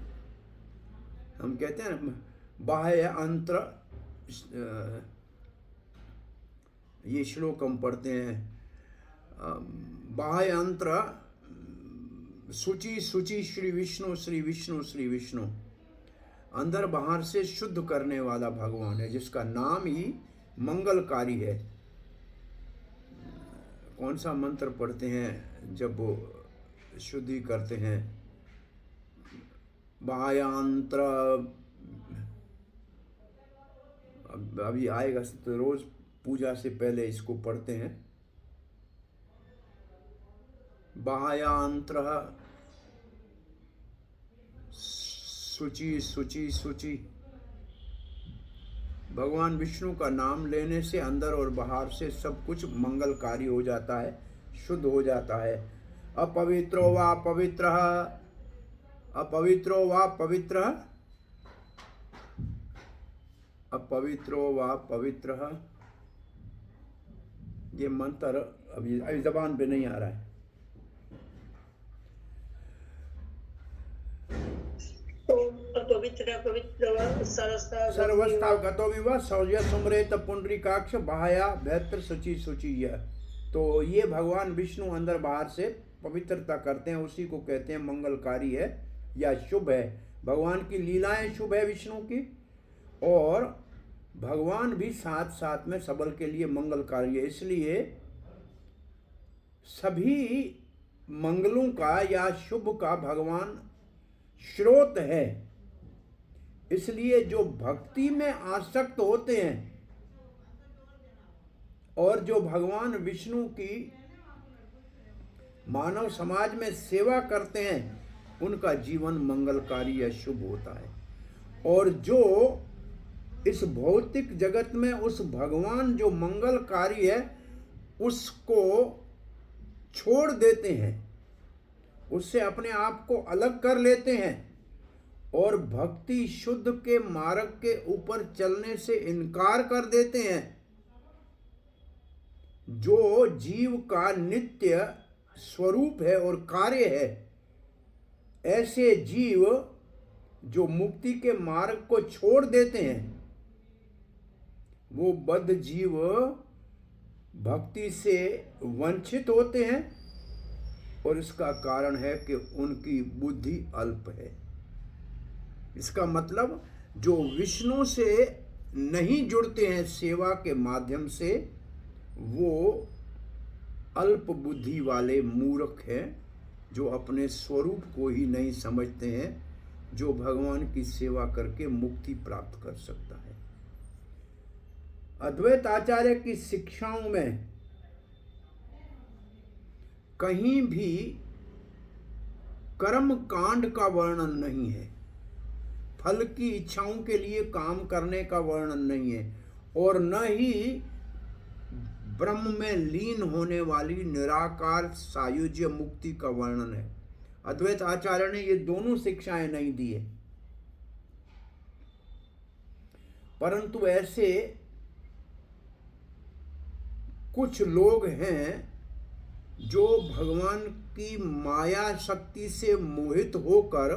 हम कहते हैं ना बाह्य अंतर, ये श्लोक हम पढ़ते हैं, बाह्य अंतर शुचि शुचि श्री विष्णु श्री विष्णु श्री विष्णु। अंदर बाहर से शुद्ध करने वाला भगवान है जिसका नाम ही मंगलकारी है। कौन सा मंत्र पढ़ते हैं जब वो शुद्धि करते हैं? बाह्यांतर, अभी आएगा तो रोज पूजा से पहले इसको पढ़ते हैं। बाह्यांतर शुचि शुचि शुचि। भगवान विष्णु का नाम लेने से अंदर और बाहर से सब कुछ मंगलकारी हो जाता है, शुद्ध हो जाता है। अपवित्रो वा पवित्रः, अपवित्रो वा पवित्रः, अपवित्रो वा पवित्रः। ये मंत्र अभी जबान पे नहीं आ रहा है। सर्वस्था गतो विवा सौर्य सुमरेत पुंडरीकाक्ष बाह्या भैत्र शुचि शुचि। यह तो ये भगवान विष्णु अंदर बाहर से पवित्रता करते हैं, उसी को कहते हैं मंगलकारी है या शुभ है। भगवान की लीलाएं शुभ है विष्णु की, और भगवान भी साथ साथ में सबल के लिए मंगलकारी है। इसलिए सभी मंगलों का या शुभ का भगवान स्रोत है। इसलिए जो भक्ति में आसक्त होते हैं और जो भगवान विष्णु की मानव समाज में सेवा करते हैं उनका जीवन मंगलकारी या शुभ होता है। और जो इस भौतिक जगत में उस भगवान जो मंगलकारी है उसको छोड़ देते हैं, उससे अपने आप को अलग कर लेते हैं और भक्ति शुद्ध के मार्ग के ऊपर चलने से इनकार कर देते हैं, जो जीव का नित्य स्वरूप है और कार्य है, ऐसे जीव जो मुक्ति के मार्ग को छोड़ देते हैं वो बद्ध जीव भक्ति से वंचित होते हैं। और इसका कारण है कि उनकी बुद्धि अल्प है। इसका मतलब जो विष्णु से नहीं जुड़ते हैं सेवा के माध्यम से वो अल्प बुद्धि वाले मूर्ख हैं, जो अपने स्वरूप को ही नहीं समझते हैं, जो भगवान की सेवा करके मुक्ति प्राप्त कर सकता है। अद्वैत आचार्य की शिक्षाओं में कहीं भी कर्म कांड का वर्णन नहीं है, फल की इच्छाओं के लिए काम करने का वर्णन नहीं है, और न ही ब्रह्म में लीन होने वाली निराकार सायुज्य मुक्ति का वर्णन है। अद्वैत आचार्य ने ये दोनों शिक्षाएं नहीं दी है। परंतु ऐसे कुछ लोग हैं जो भगवान की माया शक्ति से मोहित होकर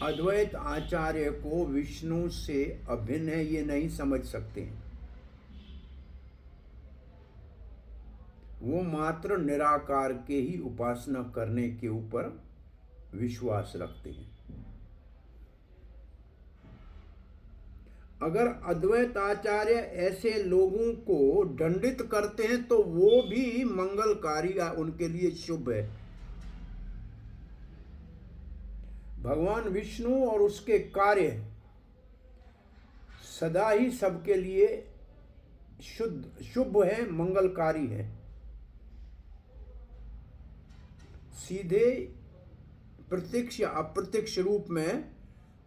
अद्वैत आचार्य को विष्णु से अभिन्न है ये नहीं समझ सकते हैं। वो मात्र निराकार के ही उपासना करने के ऊपर विश्वास रखते हैं। अगर अद्वैत आचार्य ऐसे लोगों को दंडित करते हैं तो वो भी मंगलकारी या उनके लिए शुभ है। भगवान विष्णु और उसके कार्य सदा ही सबके लिए शुभ है, मंगलकारी है। सीधे प्रत्यक्ष या अप्रत्यक्ष रूप में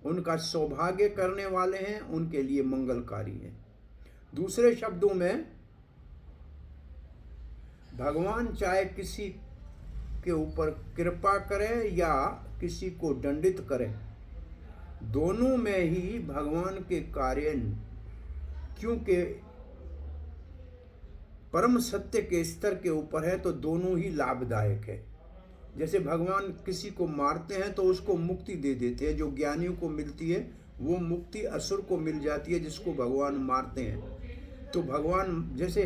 उनका सौभाग्य करने वाले हैं, उनके लिए मंगलकारी हैं। दूसरे शब्दों में, भगवान चाहे किसी के ऊपर कृपा करे या किसी को दंडित करे, दोनों में ही भगवान के कार्य, क्योंकि परम सत्य के स्तर के ऊपर है तो दोनों ही लाभदायक है। जैसे भगवान किसी को मारते हैं तो उसको मुक्ति दे देते हैं, जो ज्ञानियों को मिलती है वो मुक्ति असुर को मिल जाती है जिसको भगवान मारते हैं। तो भगवान जैसे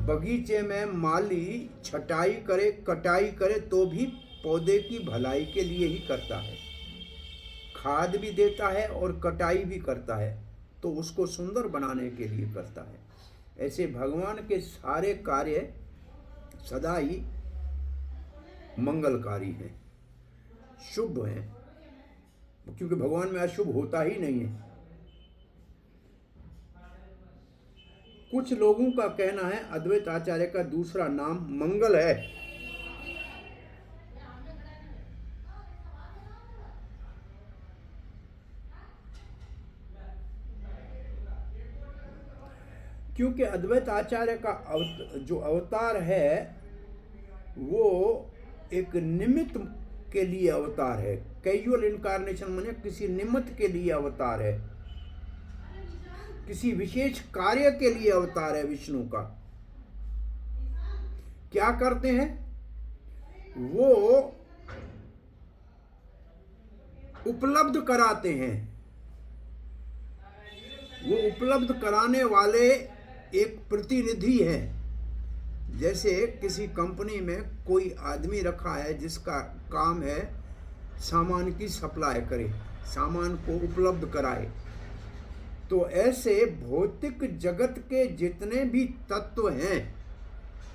बगीचे में माली छटाई करे कटाई करे तो भी पौधे की भलाई के लिए ही करता है, खाद भी देता है और कटाई भी करता है, तो उसको सुंदर बनाने के लिए करता है। ऐसे भगवान के सारे कार्य सदा ही मंगलकारी हैं, शुभ हैं, क्योंकि भगवान में अशुभ होता ही नहीं है। कुछ लोगों का कहना है अद्वैत आचार्य का दूसरा नाम मंगल है। क्योंकि अद्वैत आचार्य का जो अवतार है वो एक निमित्त के लिए अवतार है। कैजुअल इनकारनेशन माने किसी निमित्त के लिए अवतार है, किसी विशेष कार्य के लिए अवतार है। विष्णु का क्या करते हैं? वो उपलब्ध कराते हैं। वो उपलब्ध कराने वाले एक प्रतिनिधि है। जैसे किसी कंपनी में कोई आदमी रखा है जिसका काम है सामान की सप्लाई करे, सामान को उपलब्ध कराए, तो ऐसे भौतिक जगत के जितने भी तत्व हैं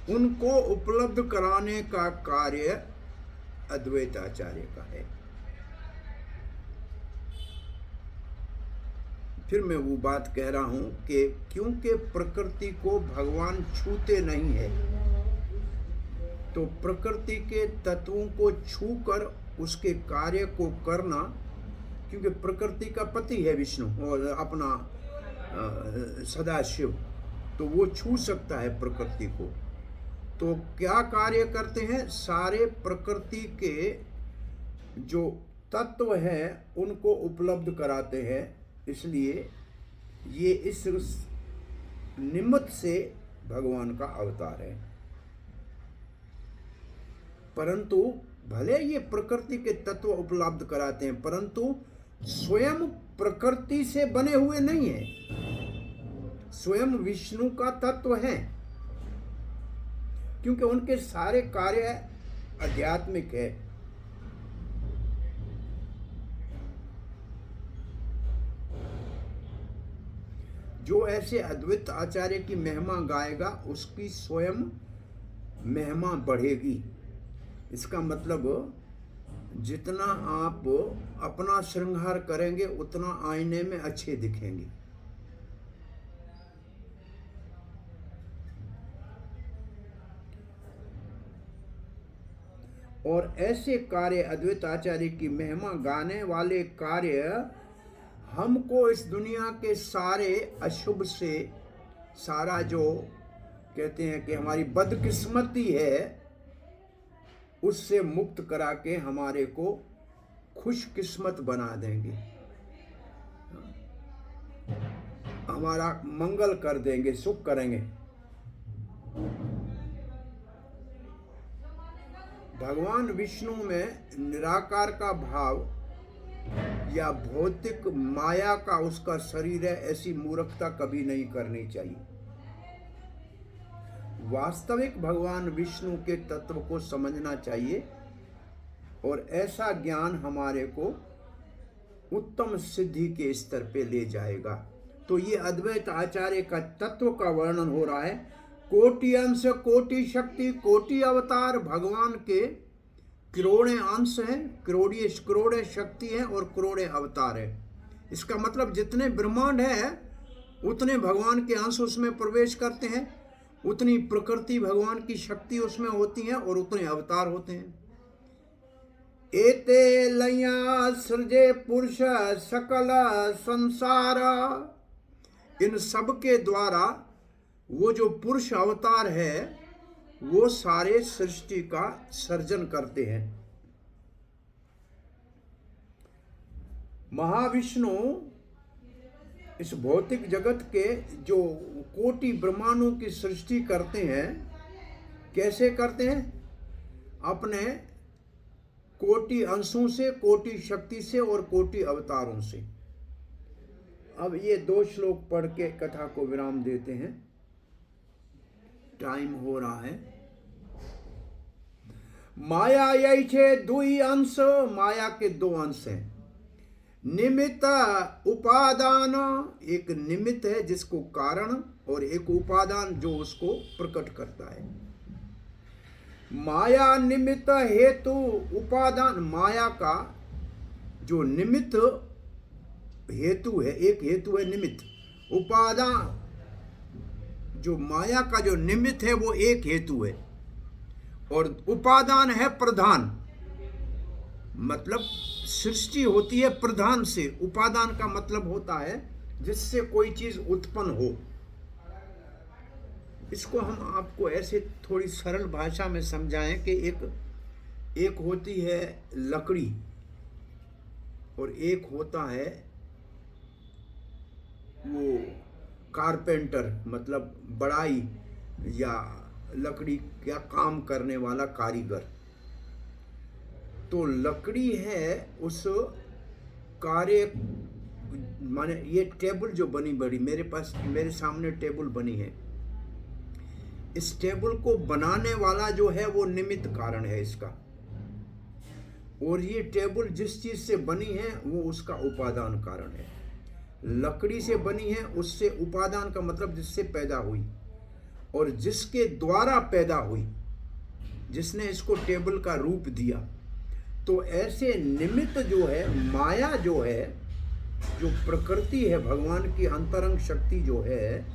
उनको उपलब्ध कराने का कार्य अद्वैत आचार्य का है। फिर मैं वो बात कह रहा हूं कि क्योंकि प्रकृति को भगवान छूते नहीं है, तो प्रकृति के तत्वों को छूकर उसके कार्य को करना, क्योंकि प्रकृति का पति है विष्णु और अपना सदाशिव, तो वो छू सकता है प्रकृति को। तो क्या कार्य करते हैं? सारे प्रकृति के जो तत्व हैं उनको उपलब्ध कराते हैं। इसलिए ये इस निमित्त से भगवान का अवतार है। परंतु भले ये प्रकृति के तत्व उपलब्ध कराते हैं, परंतु स्वयं प्रकृति से बने हुए नहीं है, स्वयं विष्णु का तत्व है, क्योंकि उनके सारे कार्य आध्यात्मिक है। जो ऐसे अद्वैत आचार्य की महिमा गाएगा उसकी स्वयं महिमा बढ़ेगी। इसका मतलब जितना आप अपना श्रृंगार करेंगे उतना आईने में अच्छे दिखेंगे। और ऐसे कार्य अद्वैत आचार्य की महिमा गाने वाले कार्य हमको इस दुनिया के सारे अशुभ से, सारा जो कहते हैं कि हमारी बदकिस्मती है, उससे मुक्त करा के हमारे को खुशकिस्मत बना देंगे, हमारा मंगल कर देंगे, सुख करेंगे। भगवान विष्णु में निराकार का भाव या भौतिक माया का उसका शरीर है, ऐसी मूर्खता कभी नहीं करनी चाहिए। वास्तविक भगवान विष्णु के तत्व को समझना चाहिए और ऐसा ज्ञान हमारे को उत्तम सिद्धि के स्तर पे ले जाएगा। तो ये अद्वैत आचार्य का तत्व का वर्णन हो रहा है। कोटि अंश कोटि शक्ति कोटि अवतार, भगवान के करोड़े अंश हैं, करोड़े शक्ति हैं और करोड़े अवतार है। इसका मतलब जितने ब्रह्मांड है उतने भगवान के अंश उसमें प्रवेश करते हैं, उतनी प्रकृति भगवान की शक्ति उसमें होती है और उतने अवतार होते हैं। एते लया सृजे पुरुष सकल संसार। इन सब के द्वारा वो जो पुरुष अवतार है वो सारे सृष्टि का सर्जन करते हैं। महाविष्णु इस भौतिक जगत के जो कोटि ब्रह्मांडों की सृष्टि करते हैं, कैसे करते हैं? अपने कोटि अंशों से, कोटि शक्ति से और कोटि अवतारों से। अब ये 2 श्लोक पढ़ के कथा को विराम देते हैं, टाइम हो रहा है। माया यही छे दुई अंश, माया के 2 अंश हैं। निमित्त उपादान, एक निमित्त है जिसको कारण, और एक उपादान जो उसको प्रकट करता है। माया निमित्त हेतु उपादान, माया का जो निमित्त हेतु है, एक हेतु है निमित्त। उपादान, जो माया का जो निमित्त है वो एक हेतु है, और उपादान है प्रधान। मतलब सृष्टि होती है प्रधान से। उपादान का मतलब होता है जिससे कोई चीज उत्पन्न हो। इसको हम आपको ऐसे थोड़ी सरल भाषा में समझाएं कि एक होती है लकड़ी और एक होता है वो कारपेंटर, मतलब बड़ाई या लकड़ी का काम करने वाला कारीगर। तो लकड़ी है उस कार्य, माने ये टेबल जो बनी बड़ी, मेरे सामने टेबल बनी है, इस टेबल को बनाने वाला जो है वो निमित्त कारण है इसका, और ये टेबल जिस चीज से बनी है वो उसका उपादान कारण है। लकड़ी से बनी है, उससे उपादान का मतलब जिससे पैदा हुई, और जिसके द्वारा पैदा हुई, जिसने इसको टेबल का रूप दिया। तो ऐसे निमित्त जो है, माया जो है, जो प्रकृति है, भगवान की अंतरंग शक्ति जो है,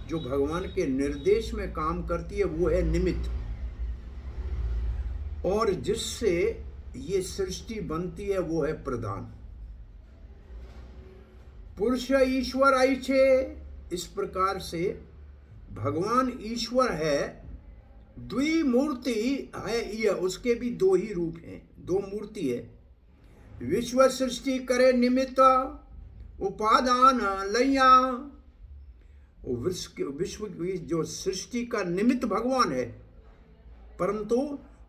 जो भगवान के निर्देश में काम करती है, वो है निमित्त। और जिससे ये सृष्टि बनती है वो है प्रधान। पुरुष ईश्वर ऐछे, इस प्रकार से भगवान ईश्वर है। द्विमूर्ति है ये, उसके भी 2 ही रूप हैं, 2 मूर्ति है। विश्व सृष्टि करे निमित्त उपादान लैया। विश्व की जो सृष्टि का निमित्त भगवान है, परंतु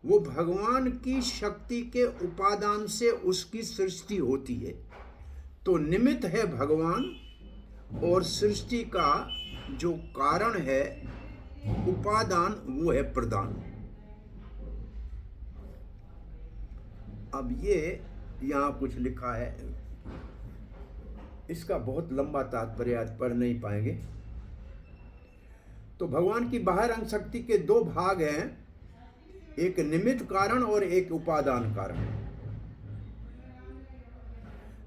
वो भगवान की शक्ति के उपादान से उसकी सृष्टि होती है। तो निमित्त है भगवान, और सृष्टि का जो कारण है, उपादान, वो है प्रधान। अब ये यहाँ कुछ लिखा है, इसका बहुत लंबा तात्पर्य आज पढ़ नहीं पाएंगे। तो भगवान की बाहर अंग शक्ति के 2 भाग हैं, एक निमित्त कारण और एक उपादान कारण।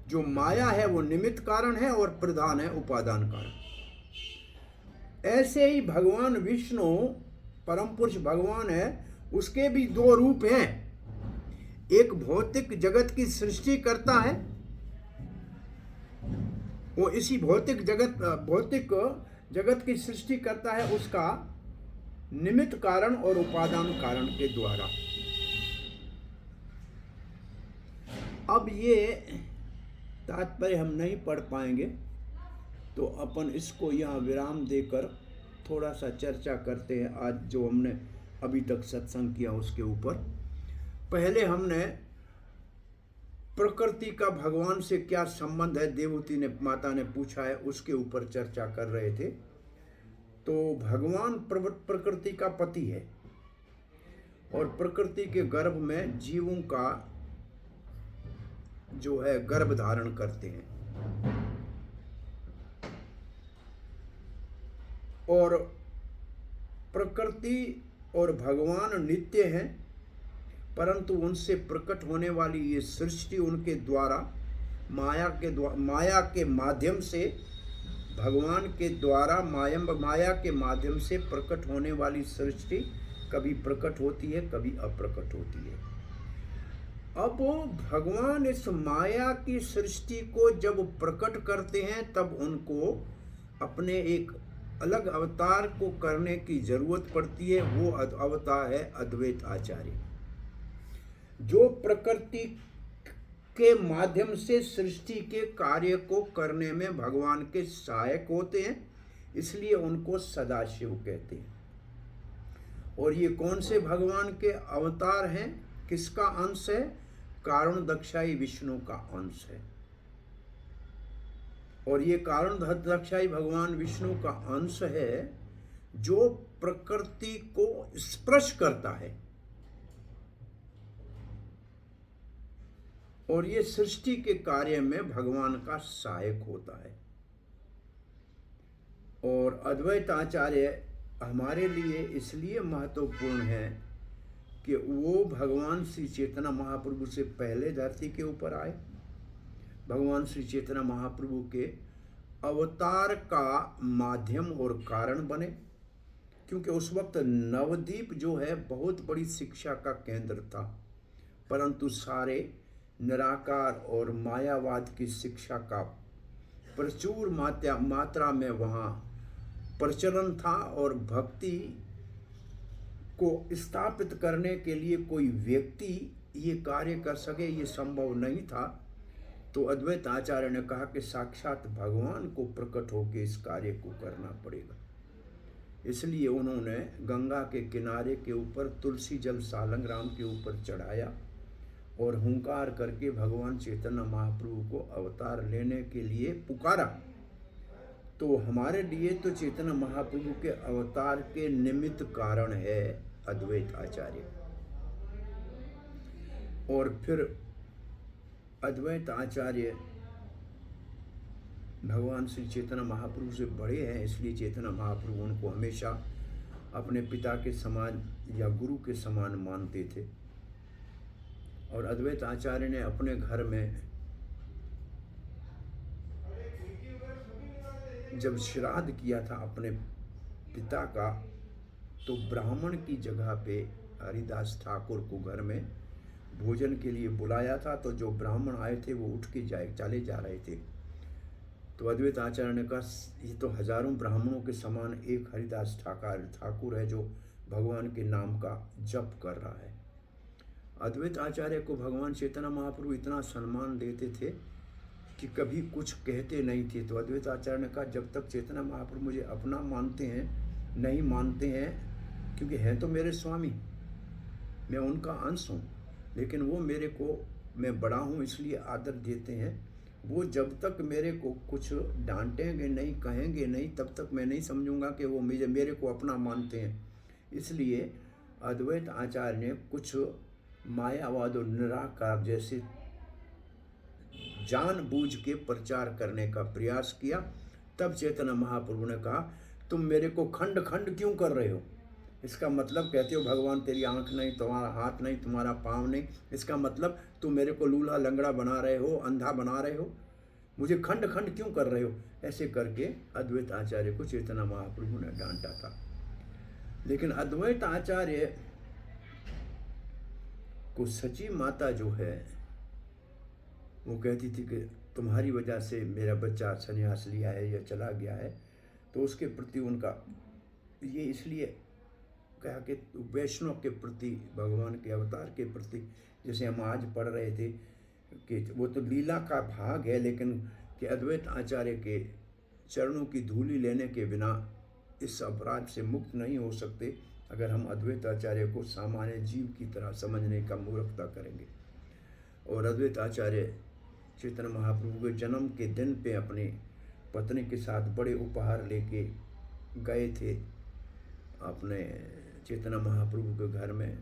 जो माया है वो निमित्त कारण है और प्रधान है उपादान कारण। ऐसे ही भगवान विष्णु परम पुरुष भगवान है, उसके भी 2 रूप हैं। एक भौतिक जगत की सृष्टि करता है, वो इसी भौतिक जगत की सृष्टि करता है उसका निमित्त कारण और उपादान कारण के द्वारा। अब ये तात्पर्य हम नहीं पढ़ पाएंगे, तो अपन इसको यहाँ विराम देकर थोड़ा सा चर्चा करते हैं आज जो हमने अभी तक सत्संग किया उसके ऊपर। पहले हमने प्रकृति का भगवान से क्या संबंध है, देवहूति ने, माता ने पूछा है, उसके ऊपर चर्चा कर रहे थे। तो भगवान प्रकृति का पति है और प्रकृति के गर्भ में जीवों का जो है गर्भ धारण करते हैं, और प्रकृति और भगवान नित्य हैं, परंतु उनसे प्रकट होने वाली ये सृष्टि उनके द्वारा माया के माध्यम से, भगवान के द्वारा माया के माध्यम से प्रकट होने वाली सृष्टि कभी प्रकट होती है, कभी अप्रकट होती है। अब भगवान इस माया की सृष्टि को जब प्रकट करते हैं तब उनको अपने एक अलग अवतार को करने की जरूरत पड़ती है। वो अवतार है अद्वैत आचार्य, जो प्रकृति के माध्यम से सृष्टि के कार्य को करने में भगवान के सहायक होते हैं, इसलिए उनको सदाशिव कहते हैं। और ये कौन से भगवान के अवतार हैं, किसका अंश है? कारण दक्षाई विष्णु का अंश है। और ये कारण दक्षाई भगवान विष्णु का अंश है जो प्रकृति को स्पर्श करता है और ये सृष्टि के कार्य में भगवान का सहायक होता है। और अद्वैत आचार्य हमारे लिए इसलिए महत्वपूर्ण है कि वो भगवान श्री चैतन्य महाप्रभु से पहले धरती के ऊपर आए, भगवान श्री चैतन्य महाप्रभु के अवतार का माध्यम और कारण बने, क्योंकि उस वक्त नवद्वीप जो है बहुत बड़ी शिक्षा का केंद्र था, परंतु सारे निराकार और मायावाद की शिक्षा का प्रचुर मात्रा में वहाँ प्रचलन था और भक्ति को स्थापित करने के लिए कोई व्यक्ति ये कार्य कर सके ये संभव नहीं था। तो अद्वैत आचार्य ने कहा कि साक्षात भगवान को प्रकट होकर इस कार्य को करना पड़ेगा। इसलिए उन्होंने गंगा के किनारे के ऊपर तुलसी जल सालंग्राम के ऊपर चढ़ाया और हुंकार करके भगवान चैतन्य महाप्रभु को अवतार लेने के लिए पुकारा। तो हमारे लिए तो चैतन्य महाप्रभु के अवतार के निमित्त कारण है अद्वैत आचार्य। और फिर अद्वैत आचार्य भगवान श्री चैतन्य महाप्रभु से बड़े हैं, इसलिए चैतन्य महाप्रभु उनको हमेशा अपने पिता के समान या गुरु के समान मानते थे। और अद्वैत आचार्य ने अपने घर में जब श्राद्ध किया था अपने पिता का, तो ब्राह्मण की जगह पे हरिदास ठाकुर को घर में भोजन के लिए बुलाया था। तो जो ब्राह्मण आए थे वो उठ के चले जा रहे थे। तो अद्वैत आचार्य ने कहा ये तो हजारों ब्राह्मणों के समान एक हरिदास ठाकुर है जो भगवान के नाम का जप कर रहा है। अद्वैत आचार्य को भगवान चैतन्य महाप्रभु इतना सम्मान देते थे कि कभी कुछ कहते नहीं थे। तो अद्वैत आचार्य ने कहा जब तक चैतन्य महाप्रभु मुझे अपना मानते हैं, नहीं मानते हैं, क्योंकि हैं तो मेरे स्वामी, मैं उनका अंश हूँ, लेकिन वो मेरे को, मैं बड़ा हूँ इसलिए आदर देते हैं। वो जब तक मेरे को कुछ डांटेंगे नहीं, कहेंगे नहीं, तब तक मैं नहीं समझूंगा कि वो मेरे को अपना मानते हैं। इसलिए अद्वैत आचार्य ने कुछ मायावाद और निराकार जैसे जानबूझ के प्रचार करने का प्रयास किया। तब चैतन्य महाप्रभु ने कहा तुम मेरे को खंड खंड क्यों कर रहे हो? इसका मतलब कहते हो भगवान तेरी आंख नहीं, तुम्हारा हाथ नहीं, तुम्हारा पाँव नहीं, इसका मतलब तुम मेरे को लूला लंगड़ा बना रहे हो, अंधा बना रहे हो, मुझे खंड खंड क्यों कर रहे हो? ऐसे करके अद्वैत आचार्य को चैतन्य महाप्रभु ने डांटा था। लेकिन अद्वैत आचार्य को सची माता जो है वो कहती थी कि तुम्हारी वजह से मेरा बच्चा संन्यास लिया है या चला गया है, तो उसके प्रति उनका ये इसलिए कहा कि वैष्णव के प्रति, भगवान के अवतार के प्रति, जैसे हम आज पढ़ रहे थे कि वो तो लीला का भाग है, लेकिन कि अद्वैत आचार्य के चरणों की धूली लेने के बिना इस अपराध से मुक्त नहीं हो सकते अगर हम अद्वैत आचार्य को सामान्य जीव की तरह समझने का मूर्खता करेंगे। और अद्वैत आचार्य चैतन्य महाप्रभु के जन्म के दिन पे अपनी पत्नी के साथ बड़े उपहार लेके गए थे अपने चैतन्य महाप्रभु के घर में।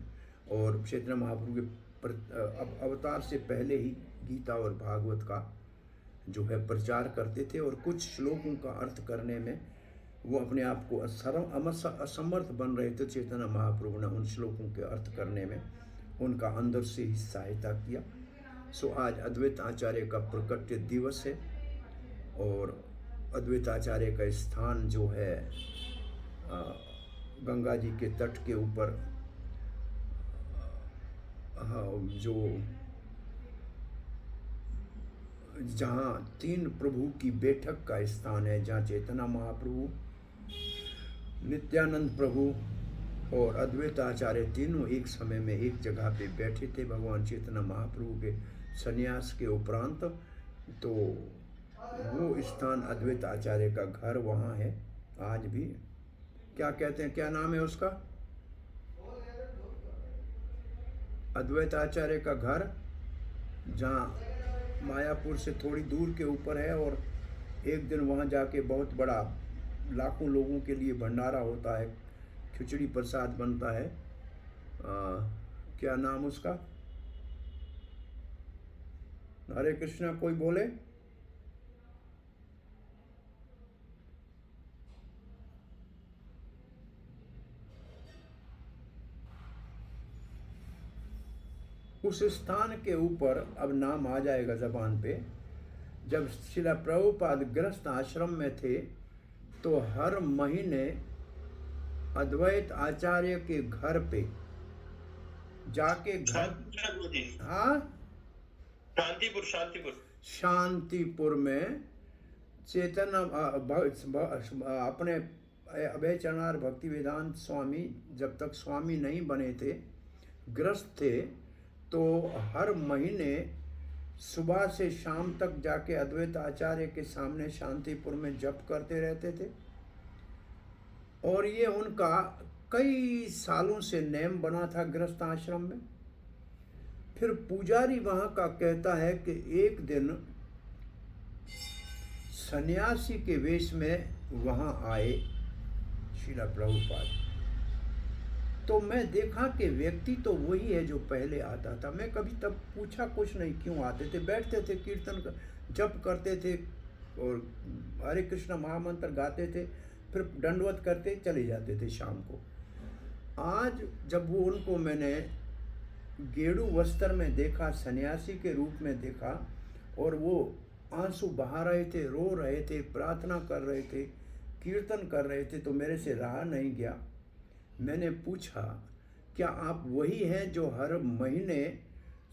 और चैतन्य महाप्रभु के अवतार से पहले ही गीता और भागवत का जो है प्रचार करते थे और कुछ श्लोकों का अर्थ करने में वो अपने आप को असमर्थ बन रहे थे। चैतन्य महाप्रभु ने उन श्लोकों के अर्थ करने में उनका अंदर से ही सहायता किया। सो आज अद्वैत आचार्य का प्रकट दिवस है और अद्वैत आचार्य का स्थान जो है गंगा जी के तट के ऊपर जो जहाँ तीन प्रभु की बैठक का स्थान है, जहाँ चैतन्य महाप्रभु, नित्यानंद प्रभु और अद्वैत आचार्य तीनों एक समय में एक जगह पे बैठे थे भगवान चैतन्य महाप्रभु के संन्यास के उपरांत। तो वो स्थान अद्वैत आचार्य का घर वहाँ है आज भी। क्या कहते हैं, क्या नाम है उसका? अद्वैत आचार्य का घर, जहाँ मायापुर से थोड़ी दूर के ऊपर है। और एक दिन वहाँ जाके बहुत बड़ा लाखों लोगों के लिए भंडारा होता है, खिचड़ी प्रसाद बनता है। क्या नाम उसका? हरे कृष्णा, कोई बोले? उस स्थान के ऊपर अब नाम आ जाएगा जबान पे। जब श्रील प्रभुपाद गृहस्थ आश्रम में थे तो हर महीने अद्वैत आचार्य के घर पे जाके हाँ, शांतिपुर में चैतन्य अपने अभय चरणार भक्ति वेदांत स्वामी जब तक स्वामी नहीं बने थे, गृहस्थ थे, तो हर महीने सुबह से शाम तक जाके अद्वैत आचार्य के सामने शांतिपुर में जप करते रहते थे। और ये उनका कई सालों से नेम बना था गृहस्थ आश्रम में। फिर पुजारी वहाँ का कहता है कि एक दिन सन्यासी के वेश में वहाँ आए श्रील प्रभुपाद। तो मैं देखा कि व्यक्ति तो वही है जो पहले आता था। मैं कभी तब पूछा कुछ नहीं, क्यों आते थे, बैठते थे, कीर्तन जप करते थे और हरे कृष्ण महामंत्र गाते थे, फिर दंडवत करते चले जाते थे शाम को। आज जब वो उनको मैंने गेड़ू वस्त्र में देखा, सन्यासी के रूप में देखा, और वो आंसू बहा रहे थे, रो रहे थे, प्रार्थना कर रहे थे, कीर्तन कर रहे थे, तो मेरे से रहा नहीं गया। मैंने पूछा, क्या आप वही हैं जो हर महीने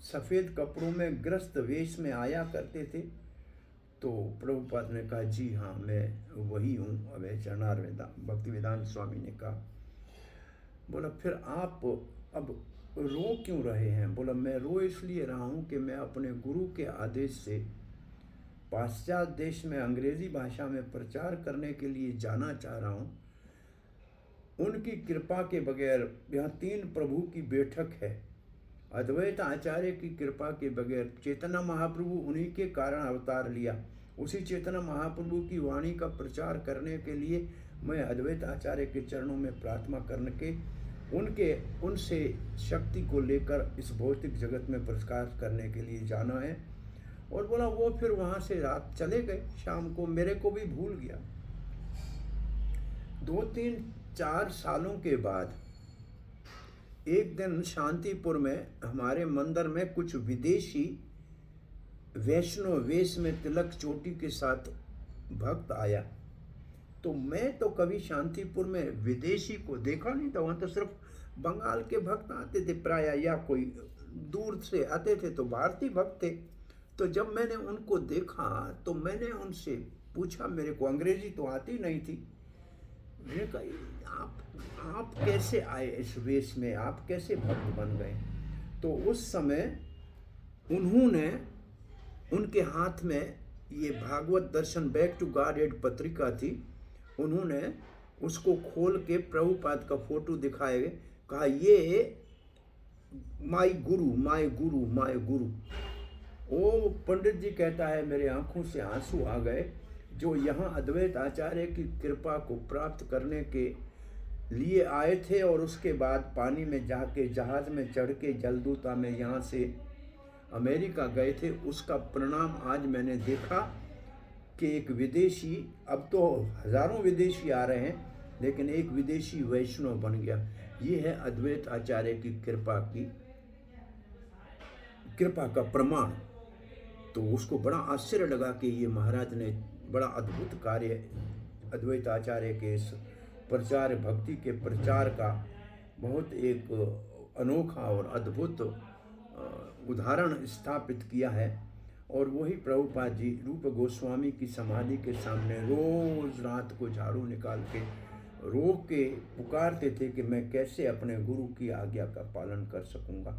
सफ़ेद कपड़ों में गृहस्थ वेश में आया करते थे? तो प्रभुपाद ने कहा, जी हाँ, मैं वही हूँ, अभय चरणार भक्ति वेदांत स्वामी ने कहा। बोला, फिर आप अब रो क्यों रहे हैं? बोला, मैं रो इसलिए रहा हूँ कि मैं अपने गुरु के आदेश से पाश्चात्य देश में अंग्रेजी भाषा में प्रचार करने के लिए जाना चाह रहा हूँ। उनकी कृपा के बगैर, यहाँ तीन प्रभु की बैठक है, अद्वैत आचार्य की कृपा के बगैर, चैतन्य महाप्रभु उन्हीं के कारण अवतार लिया, उसी चैतन्य महाप्रभु की वाणी का प्रचार करने के लिए मैं अद्वैत आचार्य के चरणों में प्रार्थना करने के उनसे शक्ति को लेकर इस भौतिक जगत में प्रकाश करने के लिए जाना है। और बोला, वो फिर वहाँ से रात चले गए, शाम को मेरे को भी भूल गया। 2-3-4 सालों के बाद एक दिन शांतिपुर में हमारे मंदिर में कुछ विदेशी वैष्णव वेश में तिलक चोटी के साथ भक्त आया। तो मैं तो कभी शांतिपुर में विदेशी को देखा नहीं था, वहाँ तो सिर्फ बंगाल के भक्त आते थे प्राय, या कोई दूर से आते थे तो भारतीय भक्त थे। तो जब मैंने उनको देखा तो मैंने उनसे पूछा, मेरे को अंग्रेजी तो आती नहीं थी, मैंने कहा, आप कैसे आए इस वेश में, आप कैसे भक्त बन गए? तो उस समय उन्होंने, उनके हाथ में ये भागवत दर्शन बैक टू गॉड एड पत्रिका थी, उन्होंने उसको खोल के प्रभुपाद का फोटो दिखाए, कहा, ये my Guru my Guru my गुरु। ओ पंडित जी कहता है, मेरे आंखों से आंसू आ गए, जो यहाँ अद्वैत आचार्य की कृपा को प्राप्त करने के लिए आए थे और उसके बाद पानी में जाके जहाज़ में चढ़ के जलदूता में यहाँ से अमेरिका गए थे, उसका परिणाम आज मैंने देखा कि एक विदेशी, अब तो हज़ारों विदेशी आ रहे हैं, लेकिन एक विदेशी वैष्णव बन गया। ये है अद्वैत आचार्य की कृपा का प्रमाण। तो उसको बड़ा आश्चर्य लगा कि ये महाराज ने बड़ा अद्भुत कार्य अद्वैत आचार्य के इस प्रचार, भक्ति के प्रचार का बहुत एक अनोखा और अद्भुत उदाहरण स्थापित किया है। और वही प्रभुपाद जी रूप गोस्वामी की समाधि के सामने रोज रात को झाड़ू निकाल के रो के पुकारते थे कि मैं कैसे अपने गुरु की आज्ञा का पालन कर सकूंगा,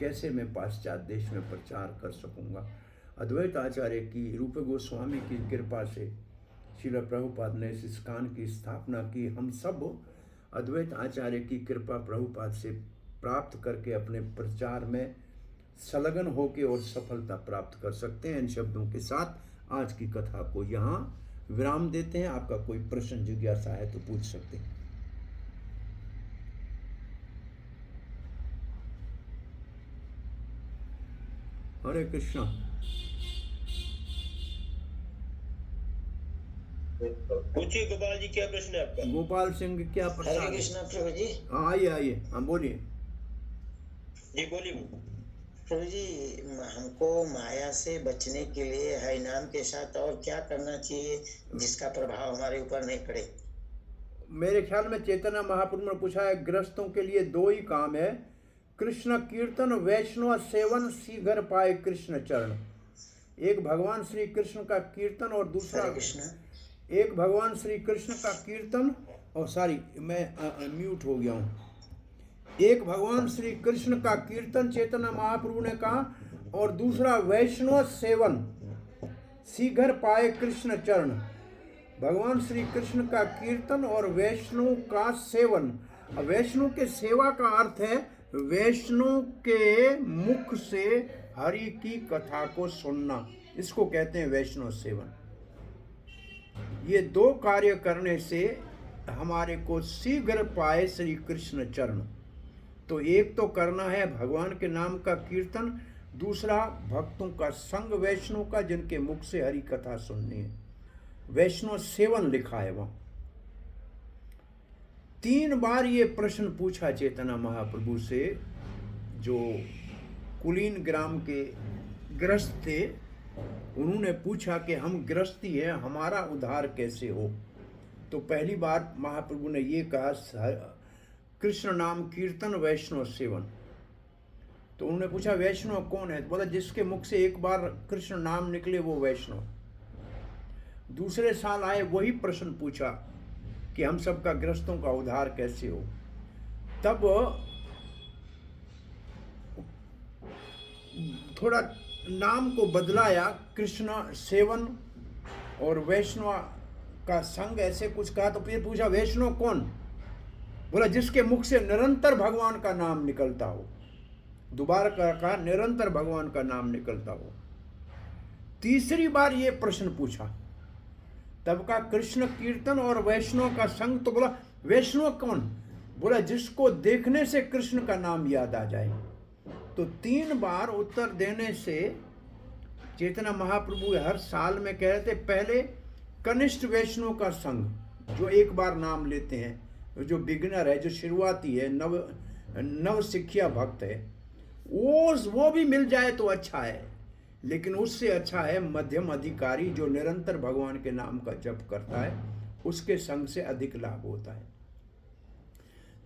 कैसे मैं पाश्चात्य देश में प्रचार कर सकूंगा। अद्वैत आचार्य की रूप गोस्वामी की कृपा से श्रील प्रभुपाद ने इस इस्कान की स्थापना की। हम सब अद्वैत आचार्य की कृपा प्रभुपाद से प्राप्त करके अपने प्रचार में संलग्न होकर और सफलता प्राप्त कर सकते हैं। इन शब्दों के साथ आज की कथा को यहाँ विराम देते हैं। आपका कोई प्रश्न जिज्ञासा है तो पूछ सकते हैं। हरे कृष्णा। पूछिए गोपाल जी, क्या प्रश्न है आपका? गोपाल सिंह क्या हरे प्रश्न? कृष्णा प्रभु जी। आइए आइए, हाँ बोलिए। जी बोलिए। प्रभु जी, हमको माया से बचने के लिए हरिनाम के साथ और क्या करना चाहिए जिसका प्रभाव हमारे ऊपर नहीं पड़े? मेरे ख्याल में चैतन्य महाप्रभु ने पूछा है, गृहस्थों के लिए दो ही काम है, कृष्ण कीर्तन वैष्णव सेवन, शीघ्र पाए कृष्ण चरण। एक भगवान श्री कृष्ण का कीर्तन और दूसरा हरे कृष्णा। एक भगवान श्री कृष्ण का कीर्तन और सॉरी मैं म्यूट हो गया हूँ। एक भगवान श्री कृष्ण का कीर्तन चैतन्य महाप्रभु ने कहा, और दूसरा वैष्णव सेवन, शीघ्र पाए कृष्ण चरण। भगवान श्री कृष्ण का कीर्तन और वैष्णव का सेवन। वैष्णव के सेवा का अर्थ है वैष्णव के मुख से हरि की कथा को सुनना, इसको कहते हैं वैष्णव सेवन। ये दो कार्य करने से हमारे को शीघ्र पाए श्री कृष्ण चरण। तो एक तो करना है भगवान के नाम का कीर्तन, दूसरा भक्तों का संग वैष्णव का, जिनके मुख से हरि कथा सुननी है। वैष्णव सेवन लिखा है वहां। 3 बार ये प्रश्न पूछा चैतन्य महाप्रभु से, जो कुलीन ग्राम के गृहस्थ थे। उन्होंने पूछा कि हम गृहस्थी हैं, हमारा उद्धार कैसे हो। तो पहली बार महाप्रभु ने ये कहा, कृष्ण नाम कीर्तन वैष्णव सेवन। तो उन्होंने पूछा वैष्णव कौन है? बोला जिसके मुख से एक बार कृष्ण नाम निकले वो वैष्णव। दूसरे साल आए, वही प्रश्न पूछा कि हम सबका गृहस्थों का उद्धार कैसे हो। तब थोड़ा नाम को बदलाया, कृष्ण सेवन और वैष्णव का संग, ऐसे कुछ कहा। तो फिर पूछा वैष्णव कौन? बोला जिसके मुख से निरंतर भगवान का नाम निकलता हो। दोबारा कहा निरंतर भगवान का नाम निकलता हो। तीसरी बार ये प्रश्न पूछा, तब का कृष्ण कीर्तन और वैष्णव का संग। तो बोला वैष्णव कौन? बोला जिसको देखने से कृष्ण का नाम याद आ जाए। तो 3 बार उत्तर देने से चैतन्य महाप्रभु हर साल में कह रहे थे, पहले कनिष्ठ वैष्णव का संग, जो एक बार नाम लेते हैं, जो बिगिनर है, जो शुरुआती है, नव शिक्षा भक्त है, वो भी मिल जाए तो अच्छा है। लेकिन उससे अच्छा है मध्यम अधिकारी, जो निरंतर भगवान के नाम का जप करता है, उसके संग से अधिक लाभ होता है।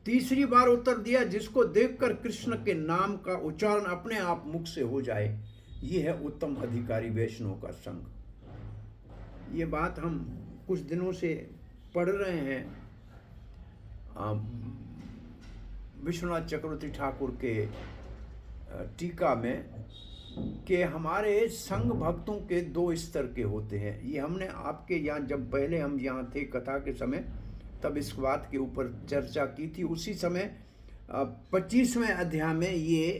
तीसरी बार उत्तर दिया, जिसको देखकर कृष्ण के नाम का उच्चारण अपने आप मुख से हो जाए, ये है उत्तम अधिकारी वैष्णव का संग। ये बात हम कुछ दिनों से पढ़ रहे हैं विश्वनाथ चक्रवर्ती ठाकुर के टीका में, कि हमारे संग भक्तों के 2 स्तर के होते हैं। ये हमने आपके यहाँ, जब पहले हम यहाँ थे कथा के समय, तब इस बात के ऊपर चर्चा की थी। उसी समय 25वें अध्याय में ये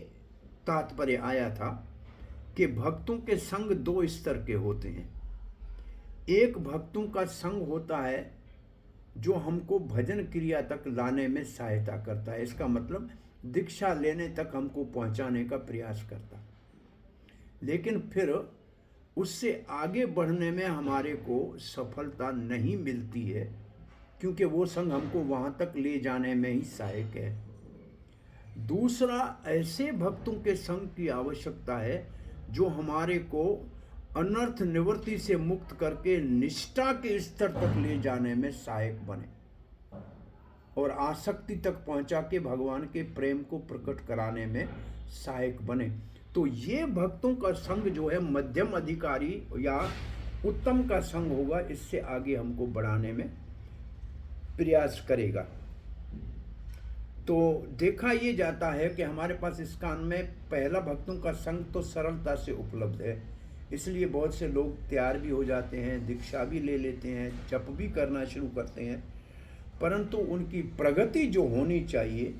तात्पर्य आया था कि भक्तों के संग 2 स्तर के होते हैं। एक भक्तों का संग होता है जो हमको भजन क्रिया तक लाने में सहायता करता है। इसका मतलब दीक्षा लेने तक हमको पहुंचाने का प्रयास करता है। लेकिन फिर उससे आगे बढ़ने में हमारे को सफलता नहीं मिलती है, क्योंकि वो संग हमको वहां तक ले जाने में ही सहायक है। दूसरा, ऐसे भक्तों के संग की आवश्यकता है जो हमारे को अनर्थ निवृत्ति से मुक्त करके निष्ठा के स्तर तक ले जाने में सहायक बने और आसक्ति तक पहुंचा के भगवान के प्रेम को प्रकट कराने में सहायक बने। तो ये भक्तों का संग जो है मध्यम अधिकारी या उत्तम का संग होगा, इससे आगे हमको बढ़ाने में प्रयास करेगा। तो देखा ये जाता है कि हमारे पास इस कान में पहला भक्तों का संग तो सरलता से उपलब्ध है, इसलिए बहुत से लोग तैयार भी हो जाते हैं, दीक्षा भी ले लेते हैं, जप भी करना शुरू करते हैं, परंतु उनकी प्रगति जो होनी चाहिए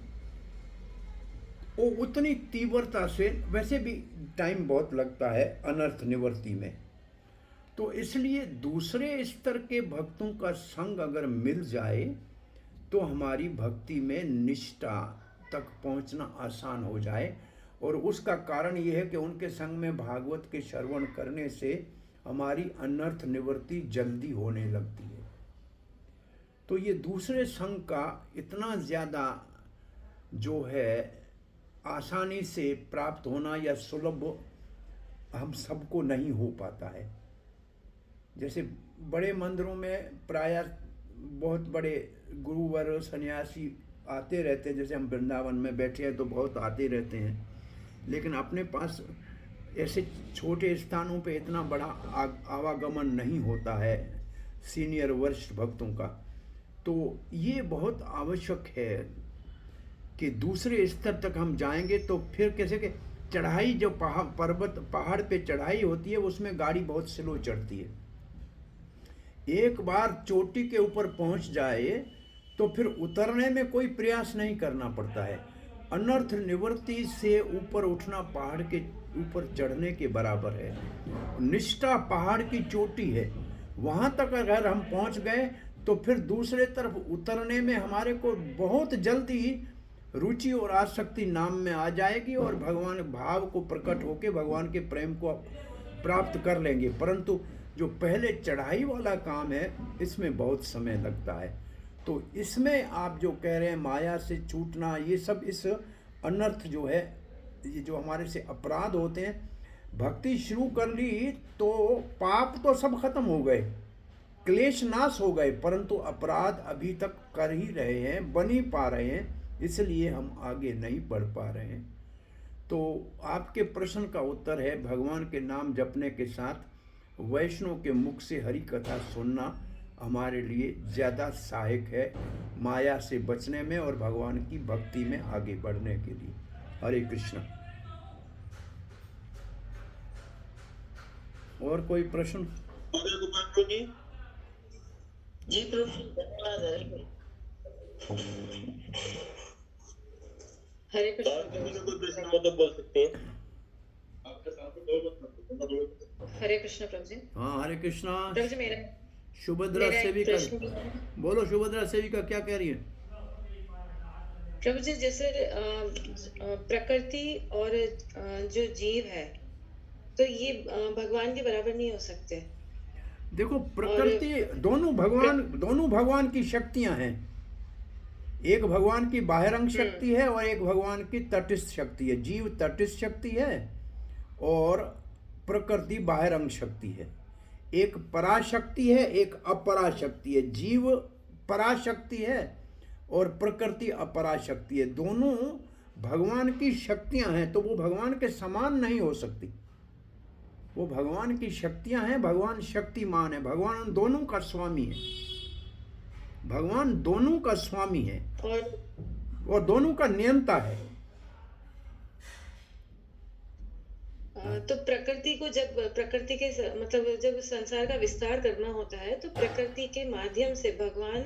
वो उतनी तीव्रता से, वैसे भी टाइम बहुत लगता है अनर्थ निवृत्ति में। तो इसलिए दूसरे स्तर के भक्तों का संग अगर मिल जाए तो हमारी भक्ति में निष्ठा तक पहुंचना आसान हो जाए। और उसका कारण ये है कि उनके संग में भागवत के श्रवण करने से हमारी अनर्थ निवृत्ति जल्दी होने लगती है। तो ये दूसरे संग का इतना ज़्यादा जो है आसानी से प्राप्त होना या सुलभ हम सबको नहीं हो पाता है। जैसे बड़े मंदिरों में प्रायः बहुत बड़े गुरुवर सन्यासी आते रहते हैं, जैसे हम वृंदावन में बैठे हैं तो बहुत आते रहते हैं, लेकिन अपने पास ऐसे छोटे स्थानों पे इतना बड़ा आवागमन नहीं होता है सीनियर वरिष्ठ भक्तों का। तो ये बहुत आवश्यक है कि दूसरे स्तर तक हम जाएंगे तो फिर कैसे कि चढ़ाई जो पहाड़ पे चढ़ाई होती है उसमें गाड़ी बहुत स्लो चढ़ती है। एक बार चोटी के ऊपर पहुंच जाए तो फिर उतरने में कोई प्रयास नहीं करना पड़ता है। अनर्थ निवृत्ति से ऊपर उठना पहाड़ के ऊपर चढ़ने के बराबर है। निष्ठा पहाड़ की चोटी है, वहां तक अगर हम पहुंच गए तो फिर दूसरे तरफ उतरने में हमारे को बहुत जल्दी रुचि और आसक्ति नाम में आ जाएगी और भगवान भाव को प्रकट होकर भगवान के प्रेम को प्राप्त कर लेंगे। परंतु जो पहले चढ़ाई वाला काम है इसमें बहुत समय लगता है। तो इसमें आप जो कह रहे हैं माया से छूटना, ये सब इस अनर्थ जो है, ये जो हमारे से अपराध होते हैं, भक्ति शुरू कर ली तो पाप तो सब खत्म हो गए, क्लेश नाश हो गए, परंतु अपराध अभी तक कर ही रहे हैं, बन ही पा रहे हैं, इसलिए हम आगे नहीं बढ़ पा रहे हैं। तो आपके प्रश्न का उत्तर है भगवान के नाम जपने के साथ वैष्णव के मुख से हरि कथा सुनना हमारे लिए ज़्यादा सहायक है माया से बचने में और भगवान की भक्ति में आगे बढ़ने के लिए। हरे कृष्ण। और कोई प्रश्न? जी प्रभु धन्यवाद। हरे कृष्ण। कोई प्रश्न हो तो बोल सकते हैं। हरे कृष्ण प्रभु जी। हाँ हरे कृष्णा। प्रभु जी मेरा सुभद्रा सेविका बोलो, सुभद्रा सेविका क्या कह रही है? प्रभु जी जैसे प्रकृति और जो जीव है तो ये भगवान के बराबर नहीं हो सकते। देखो प्रकृति दोनों भगवान की शक्तियां हैं। एक भगवान की बाह्यरंग शक्ति है और एक भगवान की तटस्थ शक्ति है। जीव तटस्थ शक्ति है और प्रकृति बाह्यरंग शक्ति है। एक पराशक्ति है, एक अपराशक्ति है। जीव पराशक्ति है और प्रकृति अपराशक्ति है। दोनों भगवान की शक्तियां हैं, तो वो भगवान के समान नहीं हो सकती। वो भगवान की शक्तियां हैं, भगवान शक्तिमान है, भगवान दोनों का स्वामी है। भगवान दोनों का स्वामी है और दोनों का नियंता है। तो प्रकृति को जब प्रकृति के मतलब जब संसार का विस्तार करना होता है तो प्रकृति के माध्यम से भगवान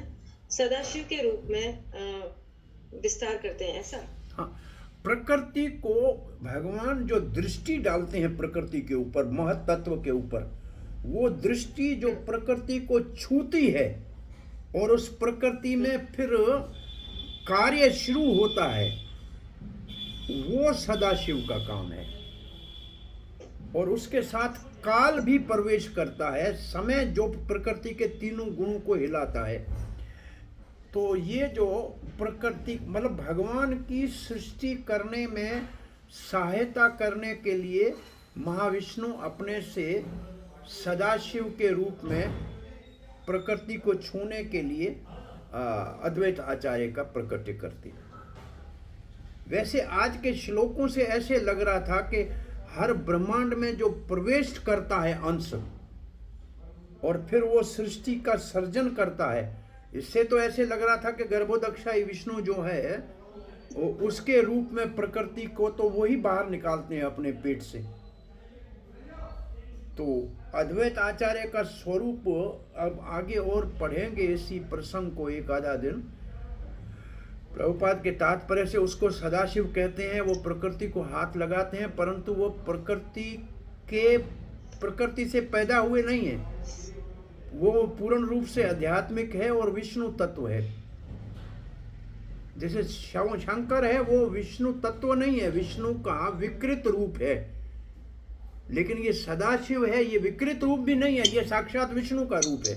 सदाशिव के रूप में विस्तार करते हैं, ऐसा? हाँ, प्रकृति को भगवान जो दृष्टि डालते हैं प्रकृति के ऊपर, महत्त्व के ऊपर, वो दृष्टि जो प्रकृति को छूती है और उस प्रकृति में फिर कार्य शुरू होता है, वो सदाशिव का काम है। और उसके साथ काल भी प्रवेश करता है, समय जो प्रकृति के तीनों गुणों को हिलाता है। तो ये जो प्रकृति मतलब भगवान की सृष्टि करने में सहायता करने के लिए महाविष्णु अपने से सदाशिव के रूप में प्रकृति को छूने के लिए अद्वैत आचार्य का प्रकट करते हैं। वैसे आज के श्लोकों से ऐसे लग रहा था कि हर ब्रह्मांड में जो प्रवेश करता है अंश, और फिर वो सृष्टि का सर्जन करता है। इससे तो ऐसे लग रहा था कि गर्भोदक्षाई विष्णु जो है उसके रूप में प्रकृति को तो वो ही बाहर निकालते हैं अपने पेट से। तो अद्वैत आचार्य का स्वरूप अब आगे और पढ़ेंगे इसी प्रसंग को एक आधा दिन। प्रभुपाद के तात्पर्य से उसको सदाशिव कहते हैं। वो प्रकृति को हाथ लगाते हैं, परंतु वो प्रकृति से पैदा हुए नहीं है। वो पूर्ण रूप से आध्यात्मिक है और विष्णु तत्व है। जैसे शंकर है, वो विष्णु तत्व नहीं है, विष्णु का विकृत रूप है। लेकिन ये सदाशिव है, ये विकृत रूप भी नहीं है, ये साक्षात विष्णु का रूप है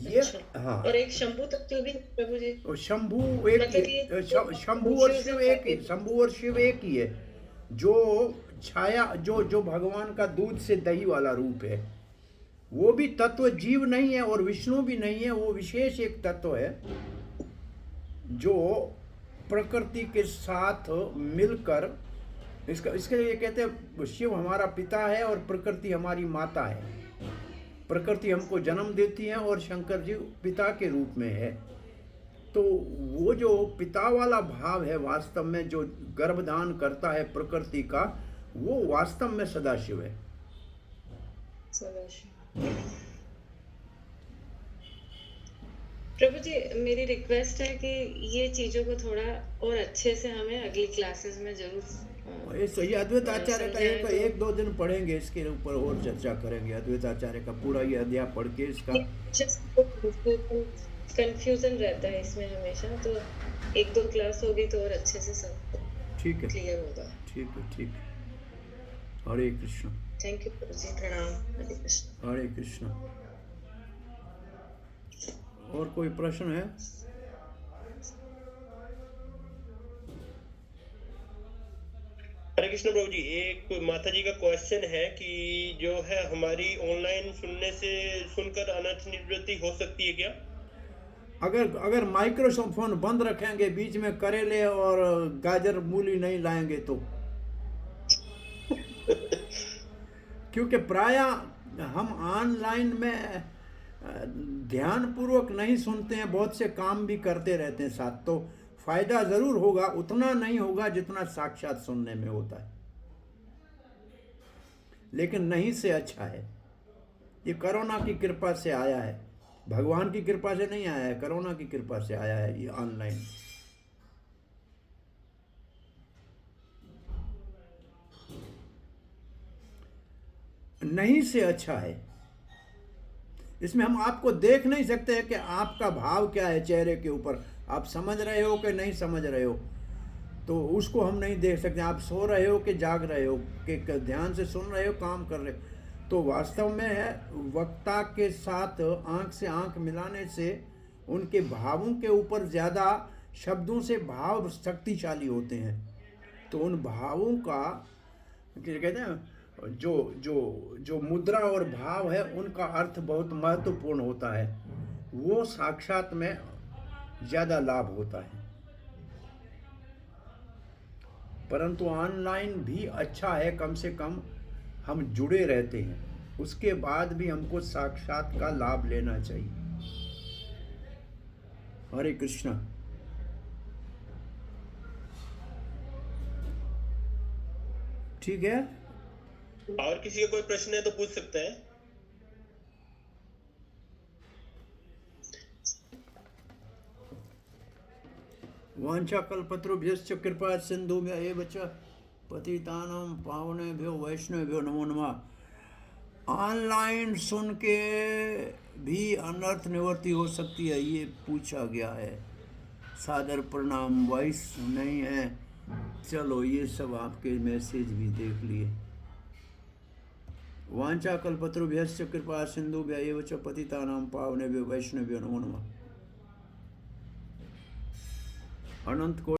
ये। अच्छा। हाँ, और एक शंभु तत्व भी प्रभु जी। और शंभु एक मतलब शंभु और शिव एक ही, शंभु और शिव एक ही है। जो छाया जो भगवान का दूध से दही वाला रूप है, वो भी तत्व जीव नहीं है और विष्णु भी नहीं है। वो विशेष एक तत्व है जो प्रकृति के साथ मिलकर, इसके लिए कहते हैं शिव हमारा पिता है और प्रकृति हमारी माता है। प्रकृति हमको जन्म देती है और शंकर जी पिता के रूप में है। तो वो जो पिता वाला भाव है वास्तव में, जो गर्भधान करता है प्रकृति का, वो वास्तव में सदाशिव है। प्रभु जी, मेरी रिक्वेस्ट है कि ये चीजों को थोड़ा और अच्छे से हमें अगली क्लासेस में जरूर ये सही अद्वैत आचार्य का एक दो दिन पढ़ेंगे, इसके ऊपर और चर्चा करेंगे। अद्वैत आचार्य का पूरा ये अध्याय पढ़ के इसका कंफ्यूजन रहता है इसमें हमेशा, तो एक दो क्लास होगी तो और अच्छे से सब ठीक है, क्लियर होगा। ठीक है, ठीक है। हरे कृष्ण। थैंक यू प्रभु जी, प्रणाम। हरे कृष्ण। हरे कृष्ण। और कोई प्रश्न है? हरे कृष्ण प्रभु जी, एक माता जी का क्वेश्चन है कि जो है हमारी ऑनलाइन सुनने से सुनकर अनर्थ निवृत्ति हो सकती है क्या? अगर माइक्रोफोन बंद रखेंगे, बीच में करेले और गाजर मूली नहीं लाएंगे तो क्योंकि प्राय हम ऑनलाइन में ध्यान पूर्वक नहीं सुनते हैं, बहुत से काम भी करते रहते हैं साथ, तो फायदा जरूर होगा, उतना नहीं होगा जितना साक्षात सुनने में होता है। लेकिन नहीं से अच्छा है। ये कोरोना की कृपा से आया है, भगवान की कृपा से नहीं आया है, कोरोना की कृपा से आया है ये ऑनलाइन। नहीं से अच्छा है। इसमें हम आपको देख नहीं सकते हैं कि आपका भाव क्या है चेहरे के ऊपर, आप समझ रहे हो कि नहीं समझ रहे हो, तो उसको हम नहीं देख सकते। आप सो रहे हो कि जाग रहे हो, कि ध्यान से सुन रहे हो, काम कर रहे हो, तो वास्तव में है वक्ता के साथ आंख से आंख मिलाने से उनके भावों के ऊपर ज़्यादा शब्दों से भाव शक्तिशाली होते हैं। तो उन भावों का कहते हैं जो मुद्रा और भाव है, उनका अर्थ बहुत महत्वपूर्ण होता है, वो साक्षात में ज़्यादा लाभ होता है। परंतु ऑनलाइन भी अच्छा है, कम से कम हम जुड़े रहते हैं, उसके बाद भी हमको साक्षात का लाभ लेना चाहिए। हरे कृष्णा। ठीक है, और किसी का कोई प्रश्न है तो पूछ सकते हैं। वाञ्छाकल्पतरुभ्यश्च कृपा सिन्धुभ्यः च पतितानां पावनेभ्यो वैष्णवेभ्यो नमो नमः। ऑनलाइन सुन के भी अनर्थ निवृत्ति हो सकती है, ये पूछा गया है। सादर प्रणाम। वॉइस नहीं है, चलो ये सब आपके मैसेज भी देख लिए। वाञ्छाकल्पतरुभ्यश्च कृपा सिन्धुभ्यः च पतितानां पावनेभ्यो वैष्णवेभ्यो नमो नमः। अनंत को